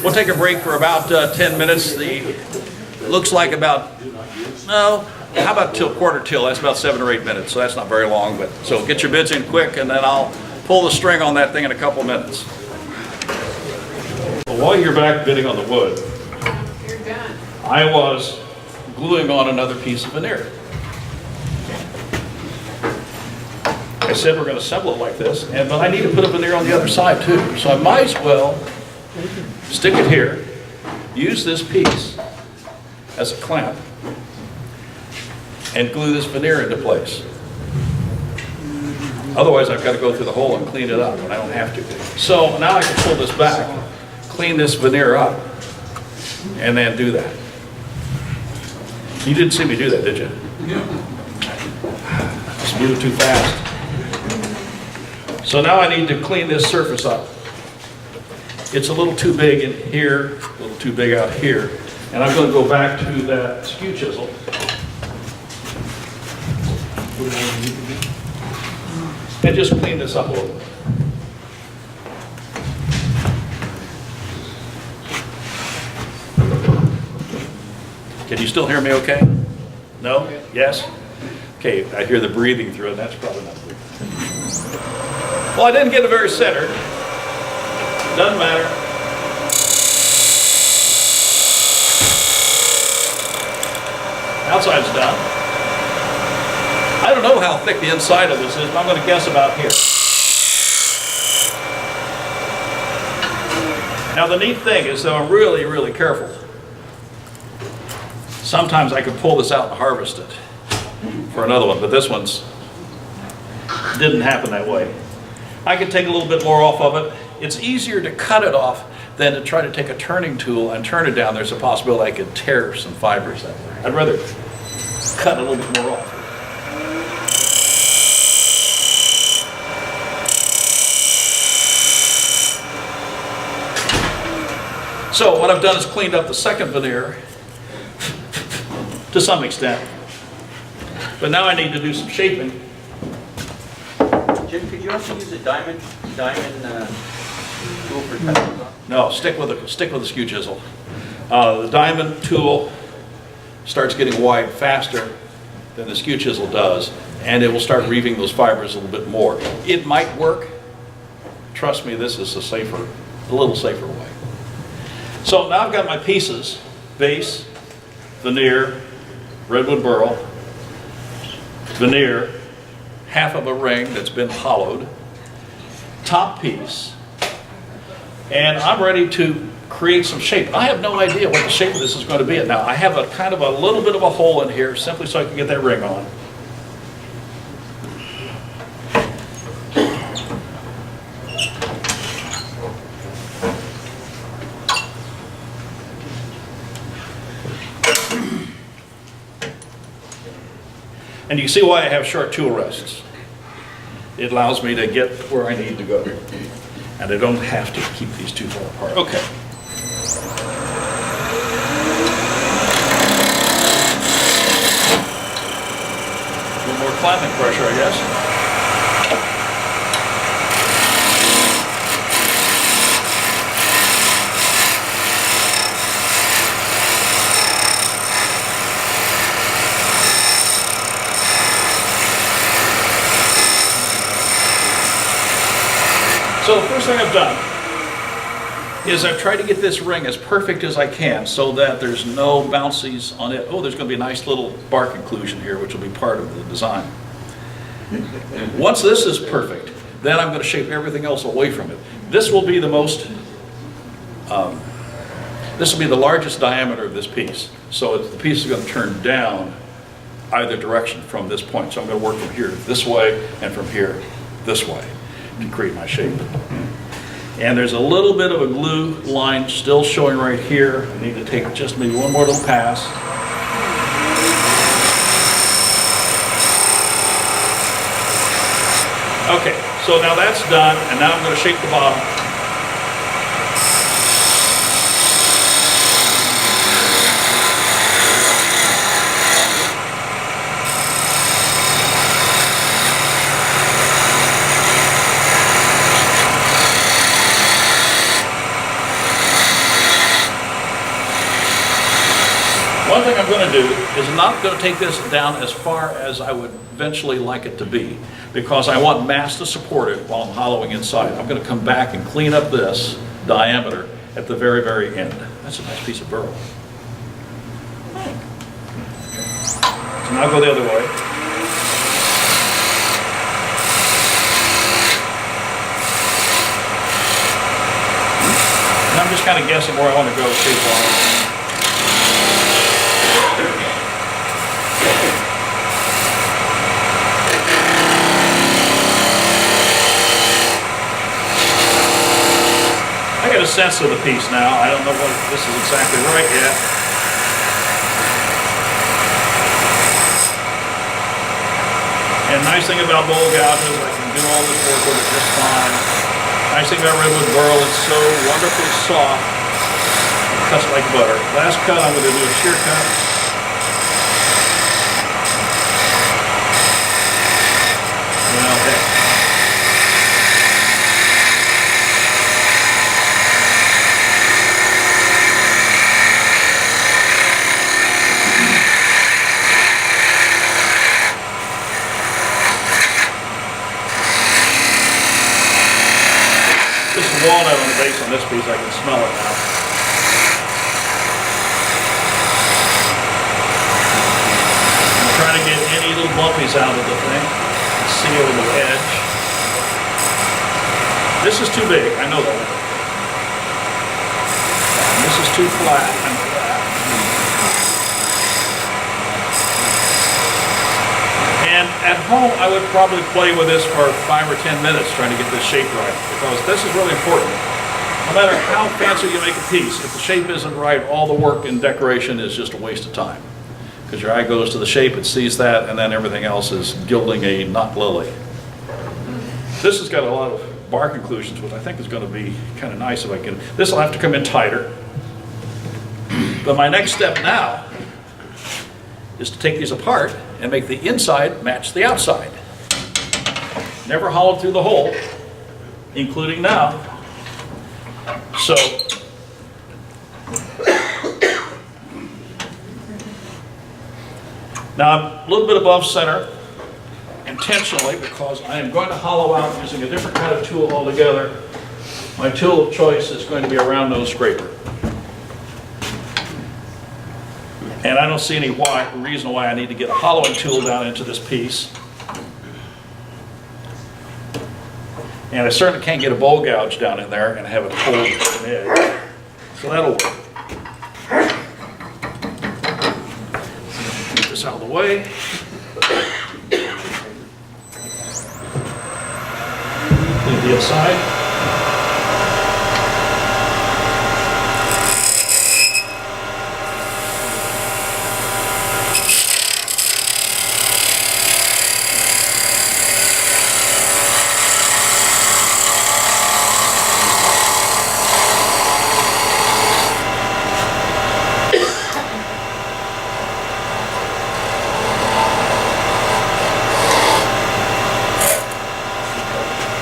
we'll take a break for about 10 minutes. Looks like about, no, how about till quarter till? That's about 7 or 8 minutes, so that's not very long. But so get your bids in quick and then I'll pull the string on that thing in a couple minutes. While you're back bidding on the wood, You're done. I was gluing on another piece of veneer. I said we're going to assemble it like this, but I need to put a veneer on the other side too. So I might as well stick it here, use this piece as a clamp, and glue this veneer into place. Otherwise I've got to go through the hole and clean it up, and I don't have to. So now I can pull this back, clean this veneer up, and then do that. You didn't see me do that, did you? Just moved too fast. So now I need to clean this surface up. It's a little too big in here, a little too big out here, and I'm going to go back to that skew chisel. And just clean this up a little bit. Can you still hear me okay? No? Yes? Okay, I hear the breathing through it. That's probably not breathing. Well, I didn't get it very centered. Doesn't matter. Outside's done. I don't know how thick the inside of this is, but I'm going to guess about here. Now the neat thing is that I'm really, really careful. Sometimes I could pull this out and harvest it for another one, but this one's didn't happen that way. I could take a little bit more off of it. It's easier to cut it off than to try to take a turning tool and turn it down. There's a possibility I could tear some fibers that way. I'd rather cut a little bit more off. So what I've done is cleaned up the second veneer to some extent. But now I need to do some shaping. Jim, could you also use a diamond tool for cutting off? No, stick with the skew chisel. The diamond tool starts getting wide faster than the skew chisel does, and it will start reeving those fibers a little bit more. It might work. Trust me, this is a little safer way. So now I've got my pieces, base, veneer, redwood burl, veneer, half of a ring that's been hollowed, top piece, and I'm ready to create some shape. I have no idea what the shape of this is going to be. Now, I have a kind of a little bit of a hole in here simply so I can get that ring on. And you see why I have short tool rests. It allows me to get where I need to go. And I don't have to keep these too far apart. Okay. A little more clamping pressure, I guess. So the first thing I've done is I've tried to get this ring as perfect as I can so that there's no bouncies on it. Oh, there's going to be a nice little bark inclusion here, which will be part of the design. Once this is perfect, then I'm going to shape everything else away from it. This will be the most, this will be the largest diameter of this piece. So the piece is going to turn down either direction from this point. So I'm going to work from here this way and from here this way to create my shape. And there's a little bit of a glue line still showing right here. I need to take just maybe one more little pass. Okay, so now that's done, and now I'm going to shape the bottom. One thing I'm going to do is not going to take this down as far as I would eventually like it to be, because I want mass to support it while I'm hollowing inside. I'm going to come back and clean up this diameter at the very, very end. That's a nice piece of burl. Okay. So now go the other way. And I'm just kind of guessing where I want to go shape-wise. I get a sense of the piece now. I don't know what this is exactly right yet. And nice thing about bowl gouges, I can do all this work with it just fine. Nice thing about redwood burl, it's so wonderfully soft. It cuts like butter. Last cut, I'm going to do a shear cut. Well, heck. Walnut on the base on this piece, I can smell it now. I'm trying to get any little bumpies out of the thing, seal the edge. This is too big, I know that. And this is too flat, I know that. And at home, I would probably play with this for 5 or 10 minutes trying to get this shape right, because this is really important. No matter how fancy you make a piece, if the shape isn't right, all the work and decoration is just a waste of time. Because your eye goes to the shape, it sees that, and then everything else is gilding a knot lily. This has got a lot of bark inclusions, which I think is going to be kind of nice if I can. This will have to come in tighter. But my next step now is to take these apart and make the inside match the outside. Never hollowed through the hole, including now. So, now I'm a little bit above center intentionally because I am going to hollow out using a different kind of tool altogether. My tool of choice is going to be a round nose scraper. And I don't see any reason why I need to get a hollowing tool down into this piece. And I certainly can't get a bowl gouge down in there and have it hold an edge. So that'll work. Get this out of the way. Clean the inside.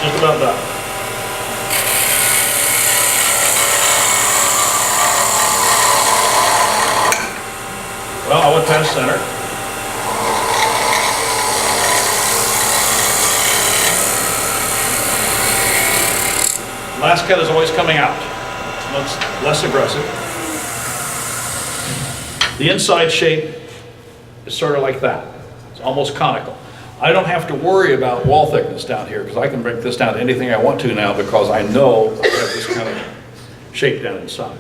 Just about done. Well, I went past center. Last cut is always coming out. Looks less aggressive. The inside shape is sort of like that. It's almost conical. I don't have to worry about wall thickness down here because I can break this down to anything I want to now because I know I have this kind of shape down inside.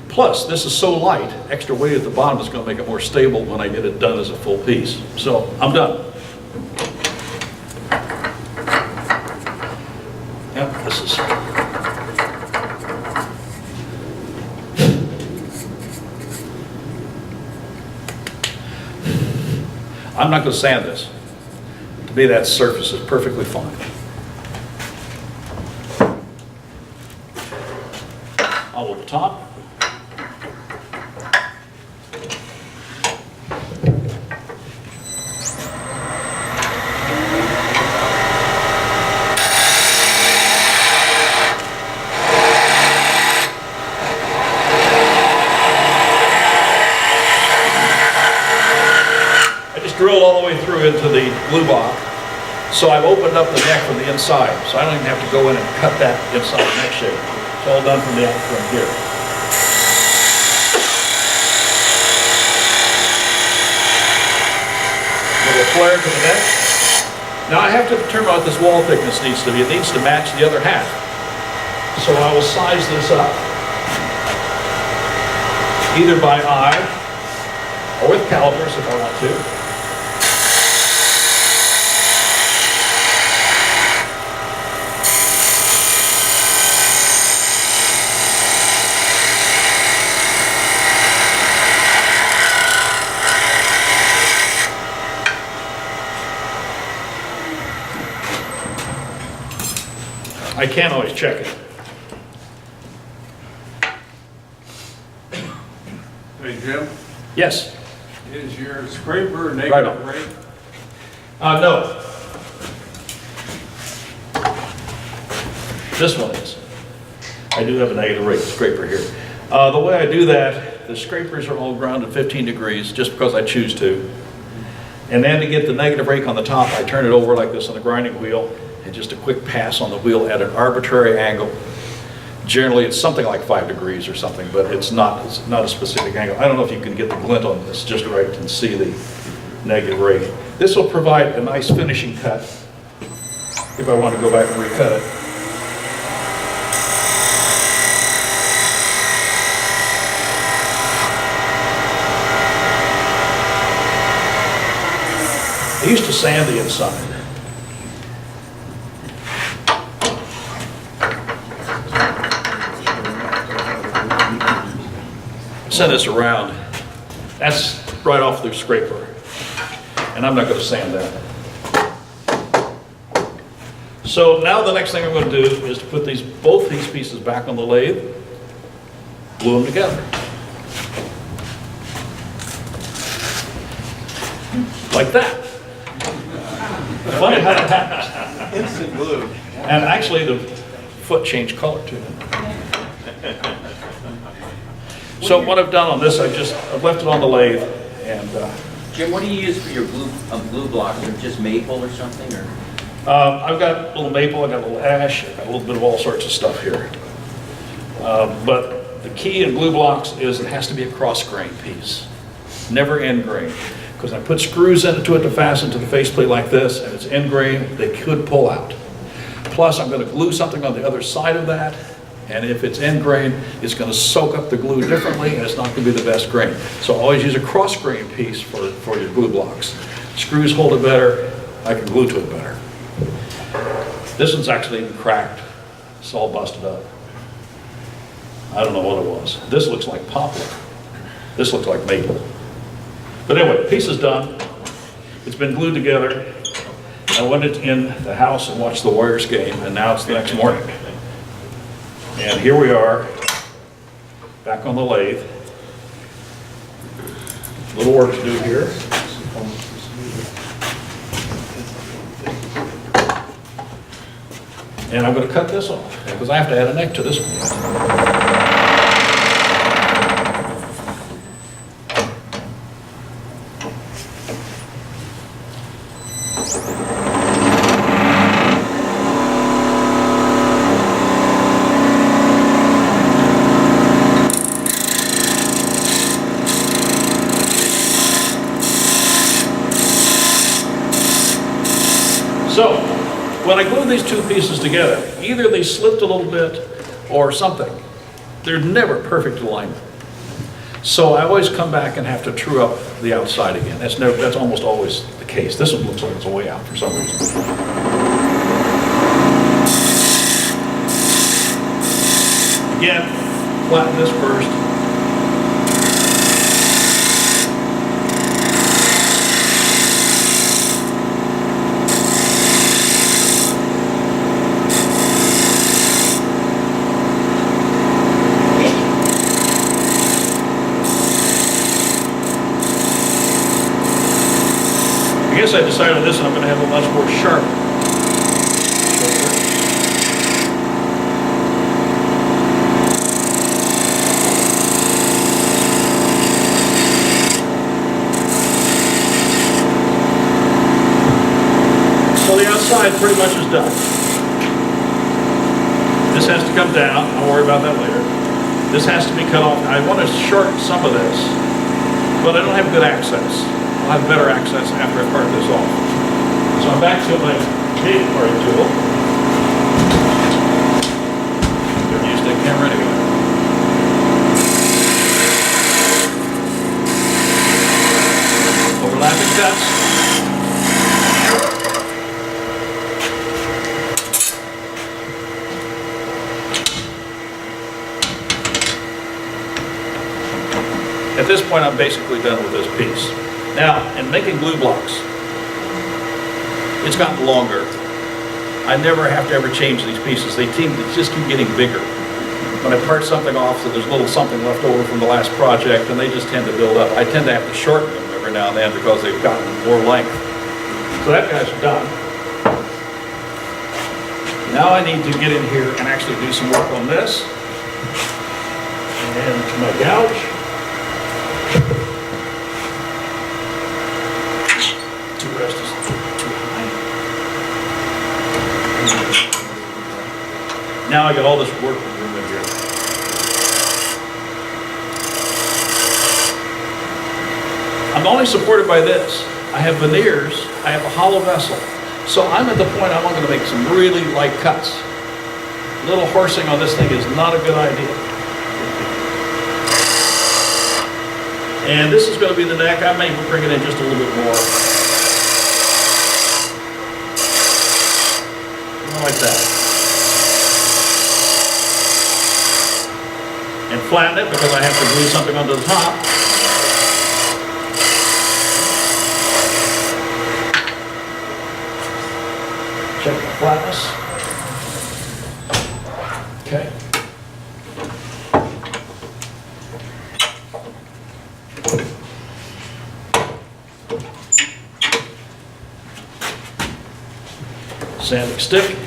Plus, this is so light, extra weight at the bottom is going to make it more stable when I get it done as a full piece. So, I'm done. Yep, this is... I'm not going to sand this. To me, that surface is perfectly fine. Hollow the top. Drilled all the way through into the glue block. So I've opened up the neck from the inside. So I don't even have to go in and cut that inside neck shape. It's all done from here. Little flare to the neck. Now I have to determine what this wall thickness needs to be. It needs to match the other half. So I will size this up either by eye or with calipers if I want to. I can't always check it. Hey, Jim, Yes. is your scraper Right negative on. rate? No. This one is. I do have a negative rate scraper here. The way I do that, the scrapers are all ground at 15 degrees just because I choose to. And then to get the negative rake on the top, I turn it over like this on the grinding wheel, and just a quick pass on the wheel at an arbitrary angle. Generally, it's something like 5 degrees or something, but it's not a specific angle. I don't know if you can get the glint on this just right and see the negative rake. This will provide a nice finishing cut if I want to go back and recut it. I used to sand the inside. Send this around. That's right off the scraper. And I'm not going to sand that. So now the next thing I'm going to do is to put both these pieces back on the lathe, glue them together. Like that. Funny how that happens. Instant glue. And actually the foot changed color too. So what I've done on this, I've left it on the lathe and Jim, what do you use for your glue blocks? Are it just maple or something, or? I've got a little maple, I've got a little ash, I've got a little bit of all sorts of stuff here. But the key in glue blocks is it has to be a cross grain piece. never end grain. Because I put screws into it to fasten to the faceplate like this, and it's end grain, they could pull out. Plus, I'm going to glue something on the other side of that, and if it's end grain, it's going to soak up the glue differently, and it's not going to be the best grain. So always use a cross grain piece for your glue blocks. Screws hold it better, I can glue to it better. This one's actually even cracked, it's all busted up. I don't know what it was. This looks like poplar. This looks like maple. But anyway, the piece is done. It's been glued together. I went in the house and watched the Warriors game, and now it's the next morning. And here we are, back on the lathe. A little work to do here. And I'm going to cut this off, because I have to add a neck to this one. So, when I glued these two pieces together, either they slipped a little bit or something. They're never perfect alignment. So I always come back and have to true up the outside again. That's almost always the case. This one looks like it's way out for some reason. Again, flatten this first. I guess I decided this one I'm going to have a much more sharp shoulder. So the outside pretty much is done. This has to come down. I'll worry about that later. This has to be cut off. I want to shorten some of this, but I don't have good access. I'll have better access after I part this off. So I'm back to my big parting tool. Don't use that camera anyway. Overlapping cuts. At this point, I'm basically done with this piece. Now, in making glue blocks, it's gotten longer. I never have to ever change these pieces. They just keep getting bigger. When I part something off, so there's a little something left over from the last project, and they just tend to build up. I tend to have to shorten them every now and then because they've gotten more length. So that guy's done. Now I need to get in here and actually do some work on this. And to my gouge. Rest is too high. Now I got all this work room in here. I'm only supported by this. I have veneers, I have a hollow vessel. So I'm at the point I want to make some really light cuts. A little horsing on this thing is not a good idea. And this is going to be the neck. I may bring it in just a little bit more. Like that. And flatten it because I have to glue something onto the top. Check the flatness. Okay. Sanding stick.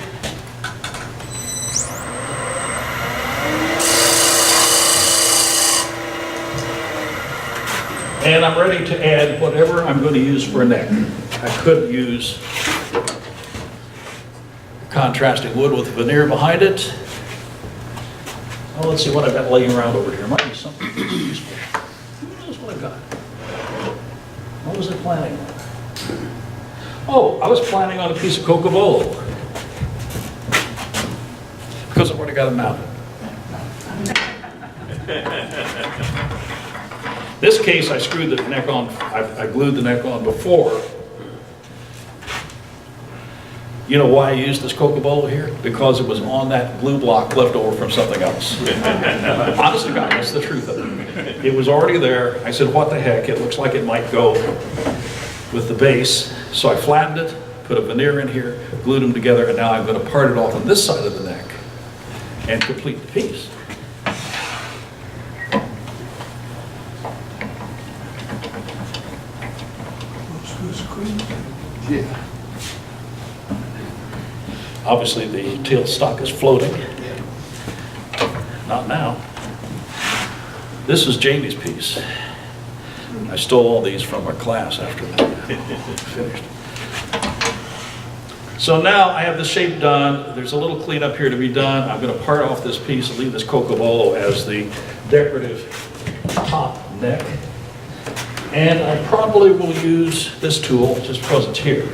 And I'm ready to add whatever I'm going to use for a neck. I could use contrasting wood with veneer behind it. Oh, let's see what I've got laying around over here. Might be something useful. Who knows what I've got? was I planning on? Oh, I was planning on a piece of Cocobolo. Because I've already got it mounted. This case, I screwed the neck on, I glued the neck on before. You know why I used this Cocobolo here? Because it was on that glue block left over from something else. Honestly, God, that's the truth of it. It was already there. I said, what the heck? It looks like it might go with the base. So I flattened it, put a veneer in here, glued them together, and now I'm going to part it off on this side of the neck and complete the piece. Yeah. Obviously, the tailstock is floating. Not now. This is Jamie's piece. I stole all these from our class after that finished. So now I have the shape done. There's a little cleanup here to be done. I'm going to part off this piece and leave this Cocobolo as the decorative top neck. And I probably will use this tool just because it's here.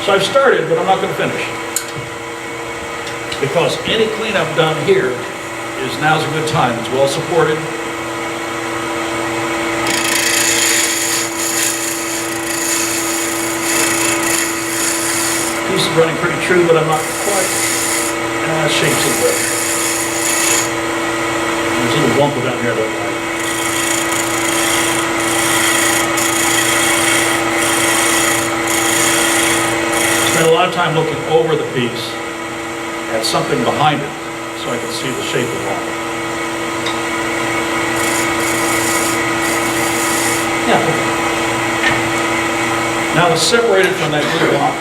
So I've started, but I'm not going to finish. Because any cleanup done here now's a good time. It's well supported. Piece is running pretty true, but I'm not quite, shapes it better. There's a little bump down here that I like. Spent a lot of time looking over the piece at something behind it so I can see the shape of it. Yeah. Now to separate it from that glue block.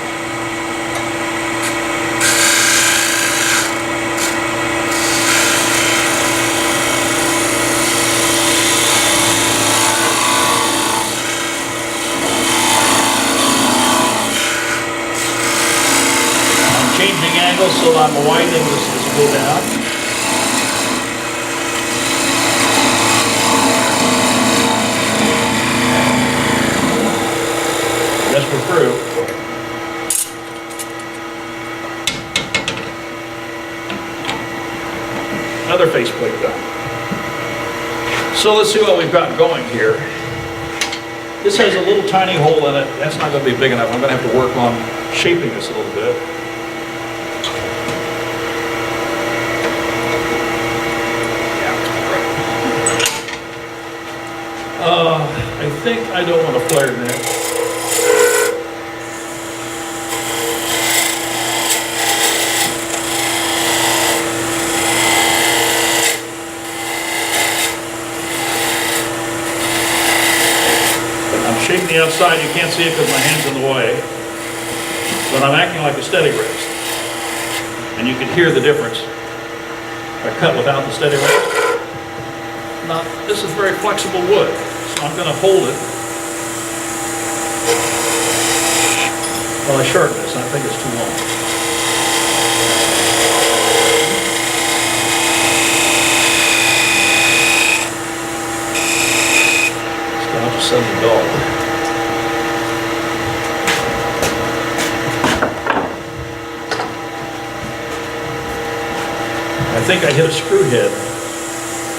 Changing angles so that I'm widening this as I go down. Yes, we're through. Another faceplate done. So let's see what we've got going here. This has a little tiny hole in it. That's not going to be big enough. I'm going to have to work on shaping this a little bit. I think I don't want a flared neck. I'm shaping the outside. You can't see it because my hand's in the way. But I'm acting like a steady rest. And you can hear the difference. I cut without the steady rest. Now, this is very flexible wood. I'm going to hold it while I shorten this. I think it's too long. So I'll just send the dog. I think I hit a screw head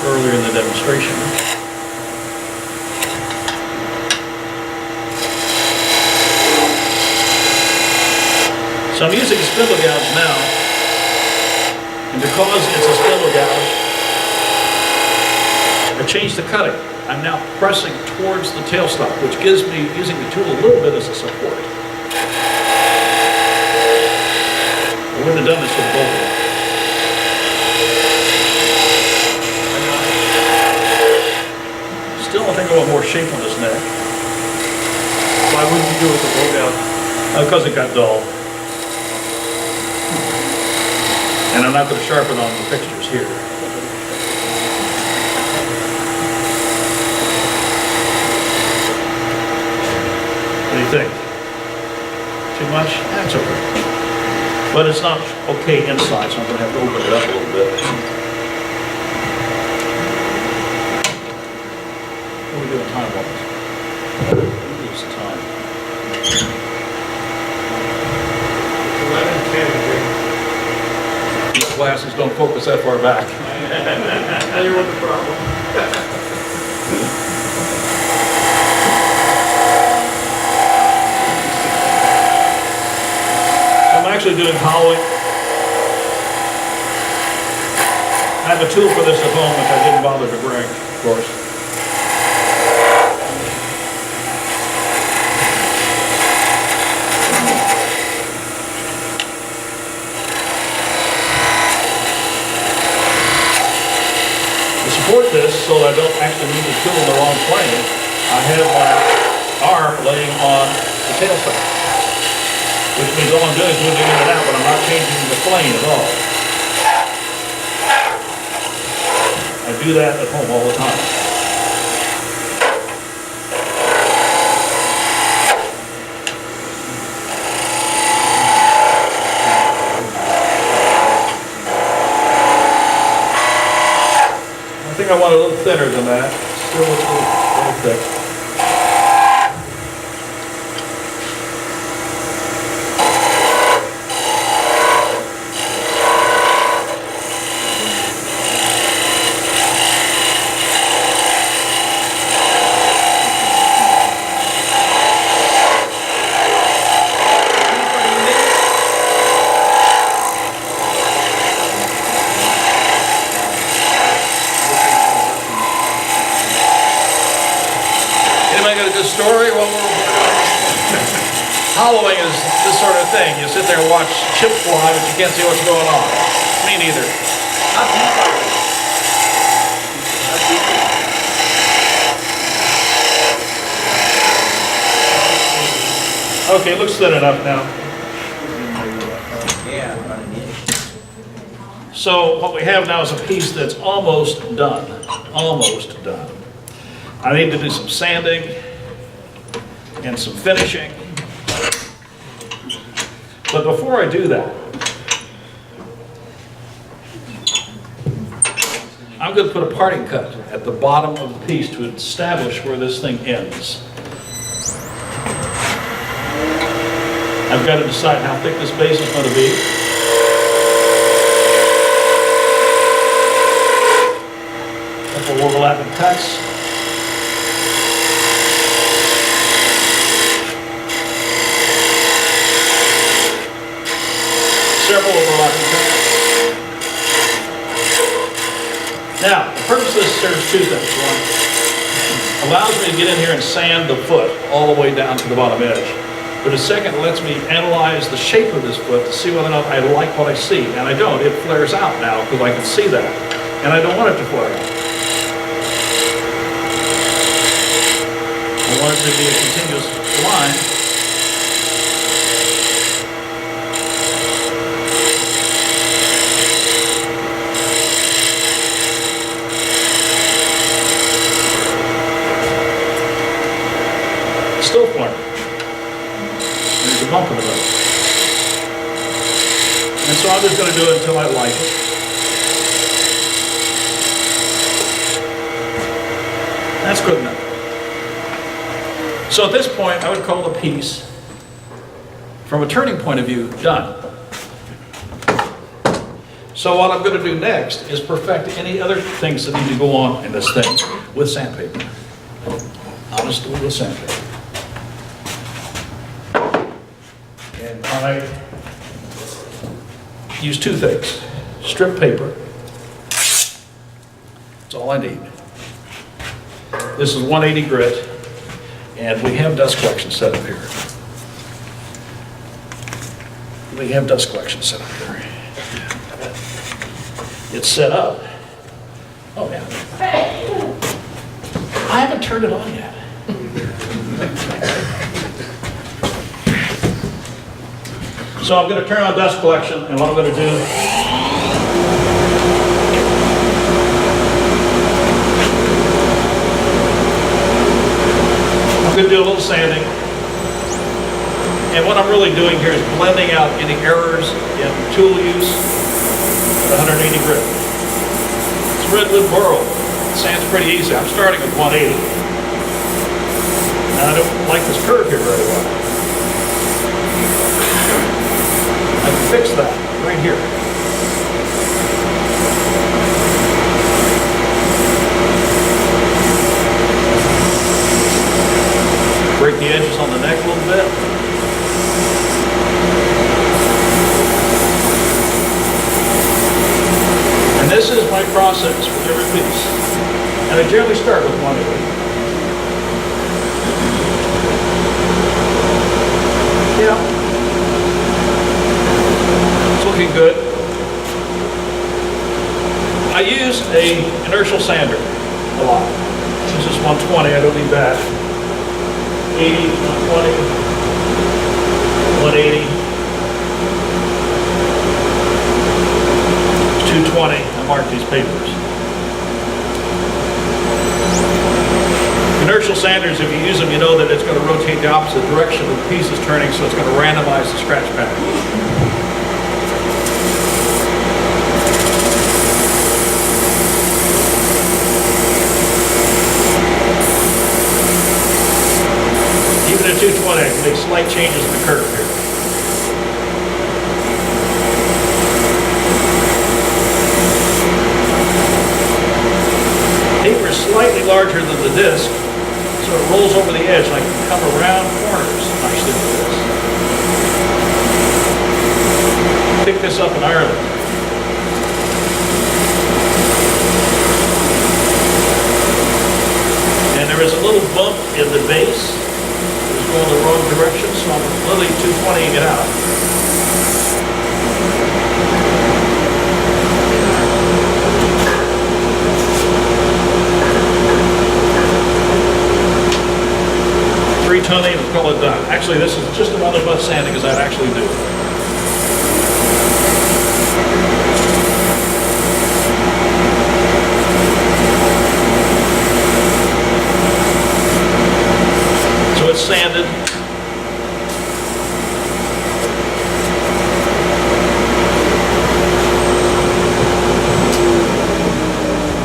earlier in the demonstration. So I'm using a spindle gouge now, and because it's a spindle gouge, I changed the cutting. I'm now pressing towards the tailstock, which gives me using the tool a little bit as a support. I wouldn't have done this with both of them. Still, I think I want more shape on this neck. Why wouldn't you do it with the bow gouge? Because it got dull. And I'm not going to sharpen on the fixtures here. What do you think? much? That's okay. But it's not okay inside, so I'm gonna have to open it up a little bit. What are we doing time-wise? It's time. 11:10, Jim. These glasses don't focus that far back. Tell you what the problem. I'm actually doing hollowing. I have a tool for this at home, which I didn't bother to bring, of course. To support this, so that I don't actually need the tool in the wrong plane, I have my arm laying on the tailstock. Which means all I'm doing is moving in and out, but I'm not changing the plane at all. I do that at home all the time. I think I want it a little thinner than that. Still looks a little thick. Anybody got a good story? Well, hollowing is this sort of thing. You sit there and watch chips fly, but you can't see what's going on. Me neither. Not deep like this. Not deep. Okay, it looks thin enough now. Yeah, about an inch. So what we have now is a piece that's almost done. Almost done. I need to do some sanding and some finishing. But before I do that, I'm going to put a parting cut at the bottom of the piece to establish where this thing ends. I've got to decide how thick this base is going to be. A couple overlapping cuts. Several overlapping cuts. Now, the purpose of this serves two things. One, allows me to get in here and sand the foot all the way down to the bottom edge. But the second, it lets me analyze the shape of this foot to see whether or not I like what I see. And I don't. It flares out now because I can see that. And I don't want it to flare out. I want it to be a continuous line. Still flaring. There's a bump in the road. And so I'm just going to do it until I like it. That's good enough. So at this point, I would call the piece, from a turning point of view, done. So what I'm going to do next is perfect any other things that need to go on in this thing with sandpaper. Honestly, with sandpaper. And I use two things. Strip paper. That's all I need. This is 180 grit, and we have dust collection set up here. We have dust collection set up here. It's set up. Oh, yeah. I haven't turned it on yet. So I'm going to turn on dust collection, and what I'm going to do, I'm going to do a little sanding, And what I'm really doing here is blending out any errors in tool use at 180 grit. It's redwood burl. It sands pretty easy. I'm starting with 180. Now I don't like this curve here very well. I can fix that right here. Break the edges on the neck a little bit. And this is my process with every piece. And I generally start with 180. Yeah. It's looking good. I use a inertial sander a lot. This is 120, I don't need that. 80, 120, 180, 220. I mark these papers. Inertial sanders, if you use them, you know that it's going to rotate the opposite direction of the piece is turning, so it's going to randomize the scratch pattern. Even at 220, I can make slight changes in the curve here. Paper is slightly larger than the disc, so it rolls over the edge, and I can come around corners nicely with this. Pick this up in Ireland. And there is a little bump in the base. It's going the wrong direction, so I'm literally 220ing it out. Toning and call it done. Actually, this is just about as much sanding as I'd actually do. So it's sanded.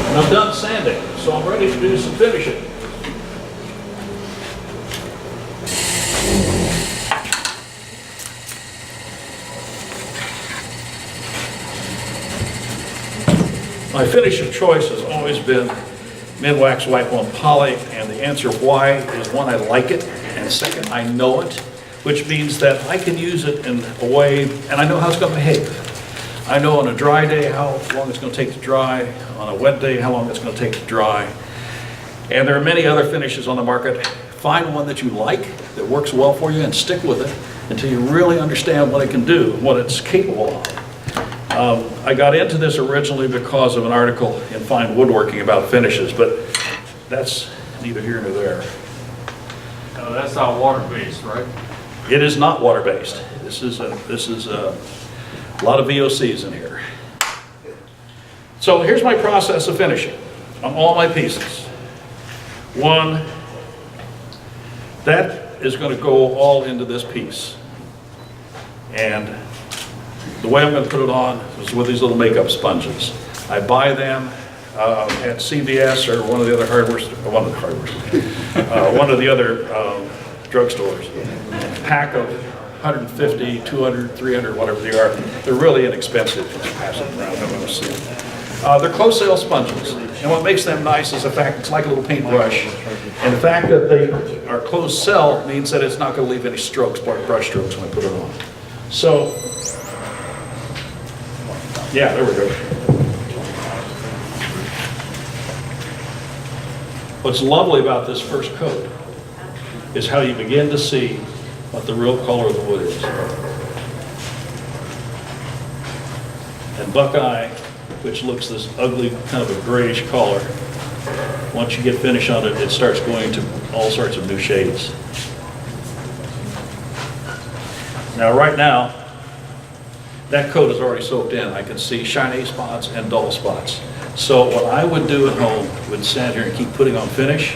And I'm done sanding, so I'm ready to do some finishing. My finish of choice has always been Minwax Wipe On Poly, and the answer why is one, I like it, and second, I know it, which means that I can use it in a way, and I know how it's going to behave. I know on a dry day how long it's going to take to dry, on a wet day how long it's going to take to dry, and there are many other finishes on the market. Find one that you like, that works well for you, and stick with it until you really understand what it can do, what it's capable of. I got into this originally because of an article in Fine Woodworking about finishes, but that's neither here nor there. That's not water-based, right? It is not water-based. This is a lot of VOCs in here. So here's my process of finishing on all my pieces. One, that is going to go all into this piece. And the way I'm going to put it on is with these little makeup sponges. I buy them at CVS or one of the other one of the other drugstores. A pack of 150, 200, 300, whatever they are. They're really inexpensive. Just pass them around. I'm going to see them. They're closed cell sponges. And what makes them nice is the fact it's like a little paintbrush. And the fact that they are closed cell means that it's not going to leave any strokes, brush strokes when I put it on. So, yeah, there we go. What's lovely about this first coat is how you begin to see what the real color of the wood is. And Buckeye, which looks this ugly kind of a grayish color, once you get finish on it, it starts going to all sorts of new shades. Now, right now, that coat is already soaked in. I can see shiny spots and dull spots. So what I would do at home would stand here and keep putting on finish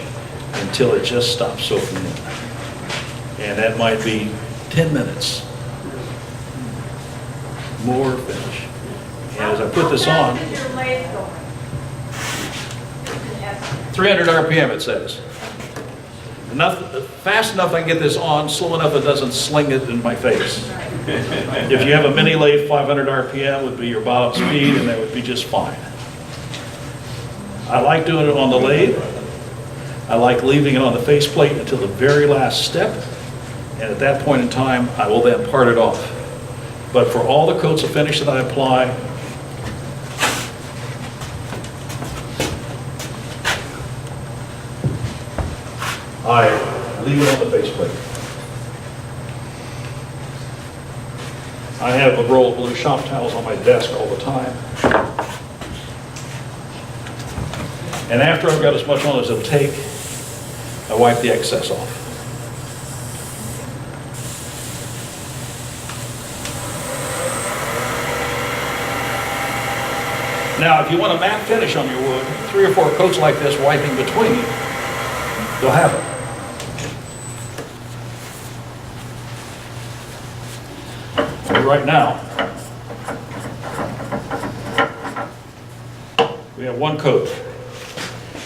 until it just stops soaking in. And that might be 10 minutes. More finish. And as I put this on, How fast is your lathe going? 300 RPM it says. Enough, fast enough I can get this on, slow enough it doesn't sling it in my face. If you have a mini lathe, 500 RPM would be your bottom speed, and that would be just fine. I like doing it on the lathe. I like leaving it on the faceplate until the very last step, and at that point in time, I will then part it off. But for all the coats of finish that I apply, I leave it on the faceplate. I have a roll of blue shop towels on my desk all the time. And after I've got as much on as it'll take, I wipe the excess off. Now, if you want a matte finish on your wood, 3 or 4 coats like this wiping between, you'll have it. Right now, we have 1 coat,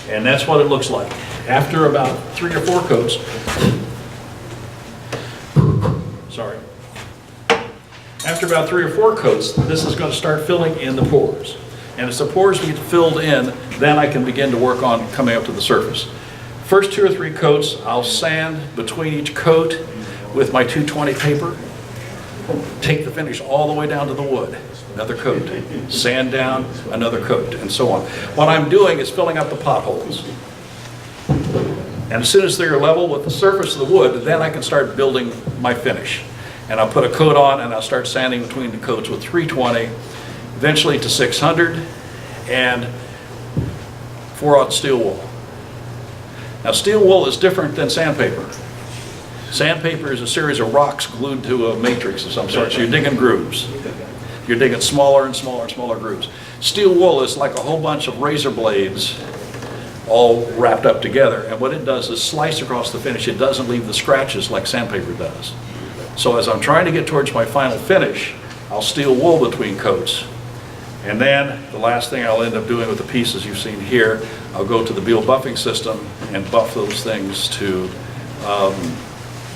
and that's what it looks like. After about 3 or 4 coats, after about 3 or 4 coats, this is going to start filling in the pores. And as the pores get filled in, then I can begin to work on coming up to the surface. First 2 or 3 coats, I'll sand between each coat with my 220 paper. Take the finish all the way down to the wood, another coat, sand down, another coat, and so on. What I'm doing is filling up the potholes. And as soon as they're level with the surface of the wood, then I can start building my finish. And I'll put a coat on and I'll start sanding between the coats with 320, eventually to 600, and 4/0 steel wool. Now steel wool is different than sandpaper. Sandpaper is a series of rocks glued to a matrix of some sort, so you're digging grooves. You're digging smaller and smaller and smaller grooves. Steel wool is like a whole bunch of razor blades all wrapped up together, and what it does is slice across the finish. It doesn't leave the scratches like sandpaper does. So as I'm trying to get towards my final finish, I'll steel wool between coats. And then the last thing I'll end up doing with the pieces you've seen here, I'll go to the Beal buffing system and buff those things to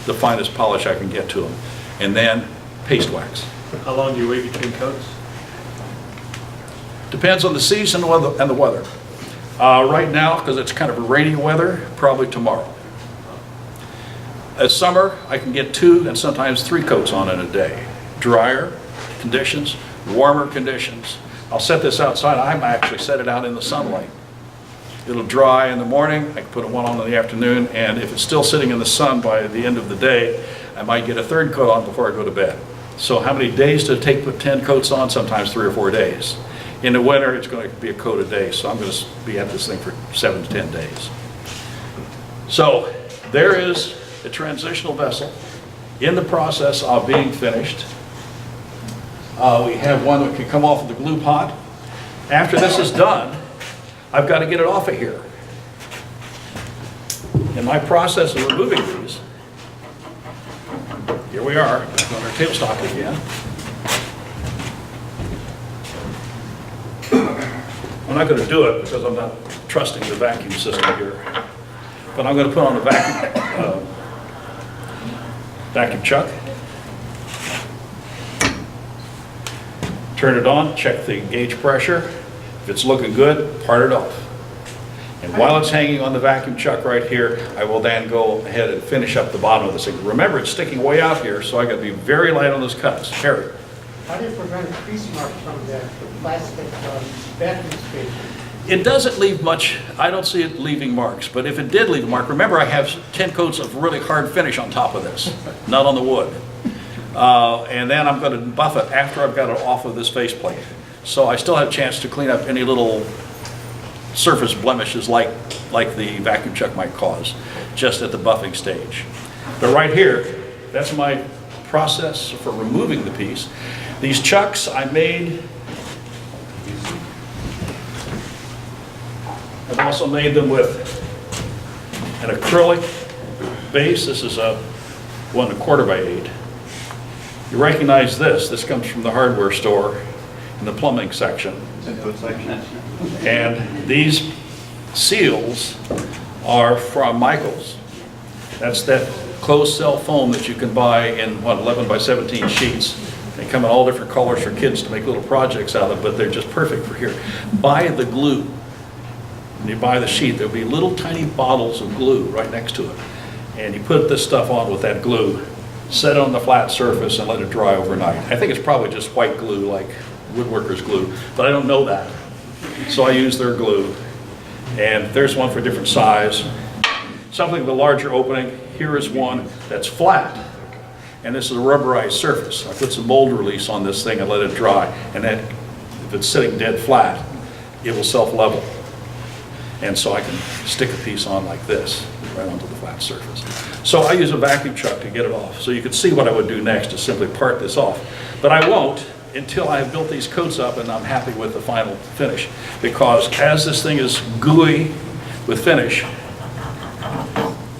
the finest polish I can get to them. And then paste wax. How long do you wait between coats? Depends on the season and the weather. Right now, because it's kind of a rainy weather, probably tomorrow. As summer, I can get 2 and sometimes 3 coats on in a day. Drier conditions, warmer conditions. I'll set this outside. I might actually set it out in the sunlight. It'll dry in the morning. I can put one on in the afternoon, and if it's still sitting in the sun by the end of the day, I might get a 3rd coat on before I go to bed. So how many days does it take to put 10 coats on? Sometimes 3 or 4 days. In the winter, it's going to be a coat a day, so I'm going to be at this thing for 7 to 10 days. So there is a transitional vessel in the process of being finished. We have one that can come off of the glue pot. After this is done, I've got to get it off of here. In my process of removing these, here we are, back on our tailstock again. I'm not going to do it because I'm not trusting the vacuum system here. But I'm going to put on a vacuum chuck. Turn it on, check the gauge pressure. If it's looking good, part it off. And while it's hanging on the vacuum chuck right here, I will then go ahead and finish up the bottom of this thing. Remember, it's sticking way out here, so I got to be very light on those cuts. Harry. How do you prevent crease marks from the plastic vacuum space? It doesn't leave much. I don't see it leaving marks, but if it did leave a mark, remember I have 10 coats of really hard finish on top of this, not on the wood. And then I'm going to buff it after I've got it off of this faceplate. So I still have a chance to clean up any little surface blemishes like the vacuum chuck might cause, just at the buffing stage. But right here, that's my process for removing the piece. These chucks I made, I've also made them with an acrylic base. This is a 1 1/4 by 8. You recognize this. This comes from the hardware store in the plumbing section. And these seals are from Michael's. That's that closed cell foam that you can buy in, 11 by 17 sheets. They come in all different colors for kids to make little projects out of, but they're just perfect for here. Buy the glue. When you buy the sheet, there'll be little tiny bottles of glue right next to it. And you put this stuff on with that glue, set it on the flat surface and let it dry overnight. I think it's probably just white glue, like woodworker's glue, but I don't know that. So I use their glue. And there's one for different size. Something with a larger opening. Here is one that's flat. And this is a rubberized surface. I put some mold release on this thing and let it dry. And then if it's sitting dead flat, it will self-level. And so I can stick a piece on like this, right onto the flat surface. So I use a vacuum truck to get it off. So you can see what I would do next is simply part this off. But I won't until I have built these coats up and I'm happy with the final finish. Because as this thing is gooey with finish,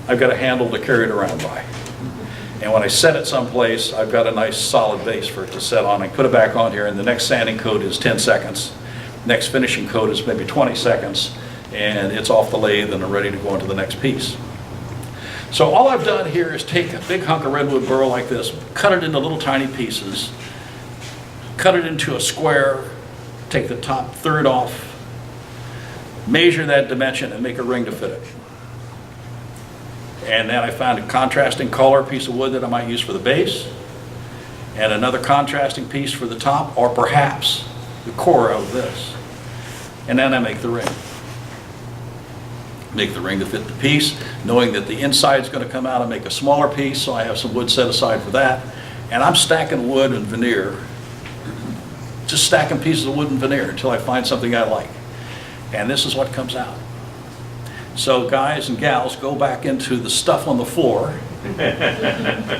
I've got a handle to carry it around by. And when I set it someplace, I've got a nice solid base for it to set on. I put it back on here, and the next sanding coat is 10 seconds. Next finishing coat is maybe 20 seconds, and it's off the lathe and I'm ready to go into the next piece. So all I've done here is take a big hunk of redwood burl like this, cut it into little tiny pieces, cut it into a square, take the top third off, measure that dimension, and make a ring to fit it. And then I found a contrasting color piece of wood that I might use for the base, and another contrasting piece for the top, or perhaps the core of this. And then I make the ring. Make the ring to fit the piece, knowing that the inside is going to come out and make a smaller piece, so I have some wood set aside for that. And I'm stacking wood and veneer, just stacking pieces of wood and veneer until I find something I like. And this is what comes out. So guys and gals, go back into the stuff on the floor,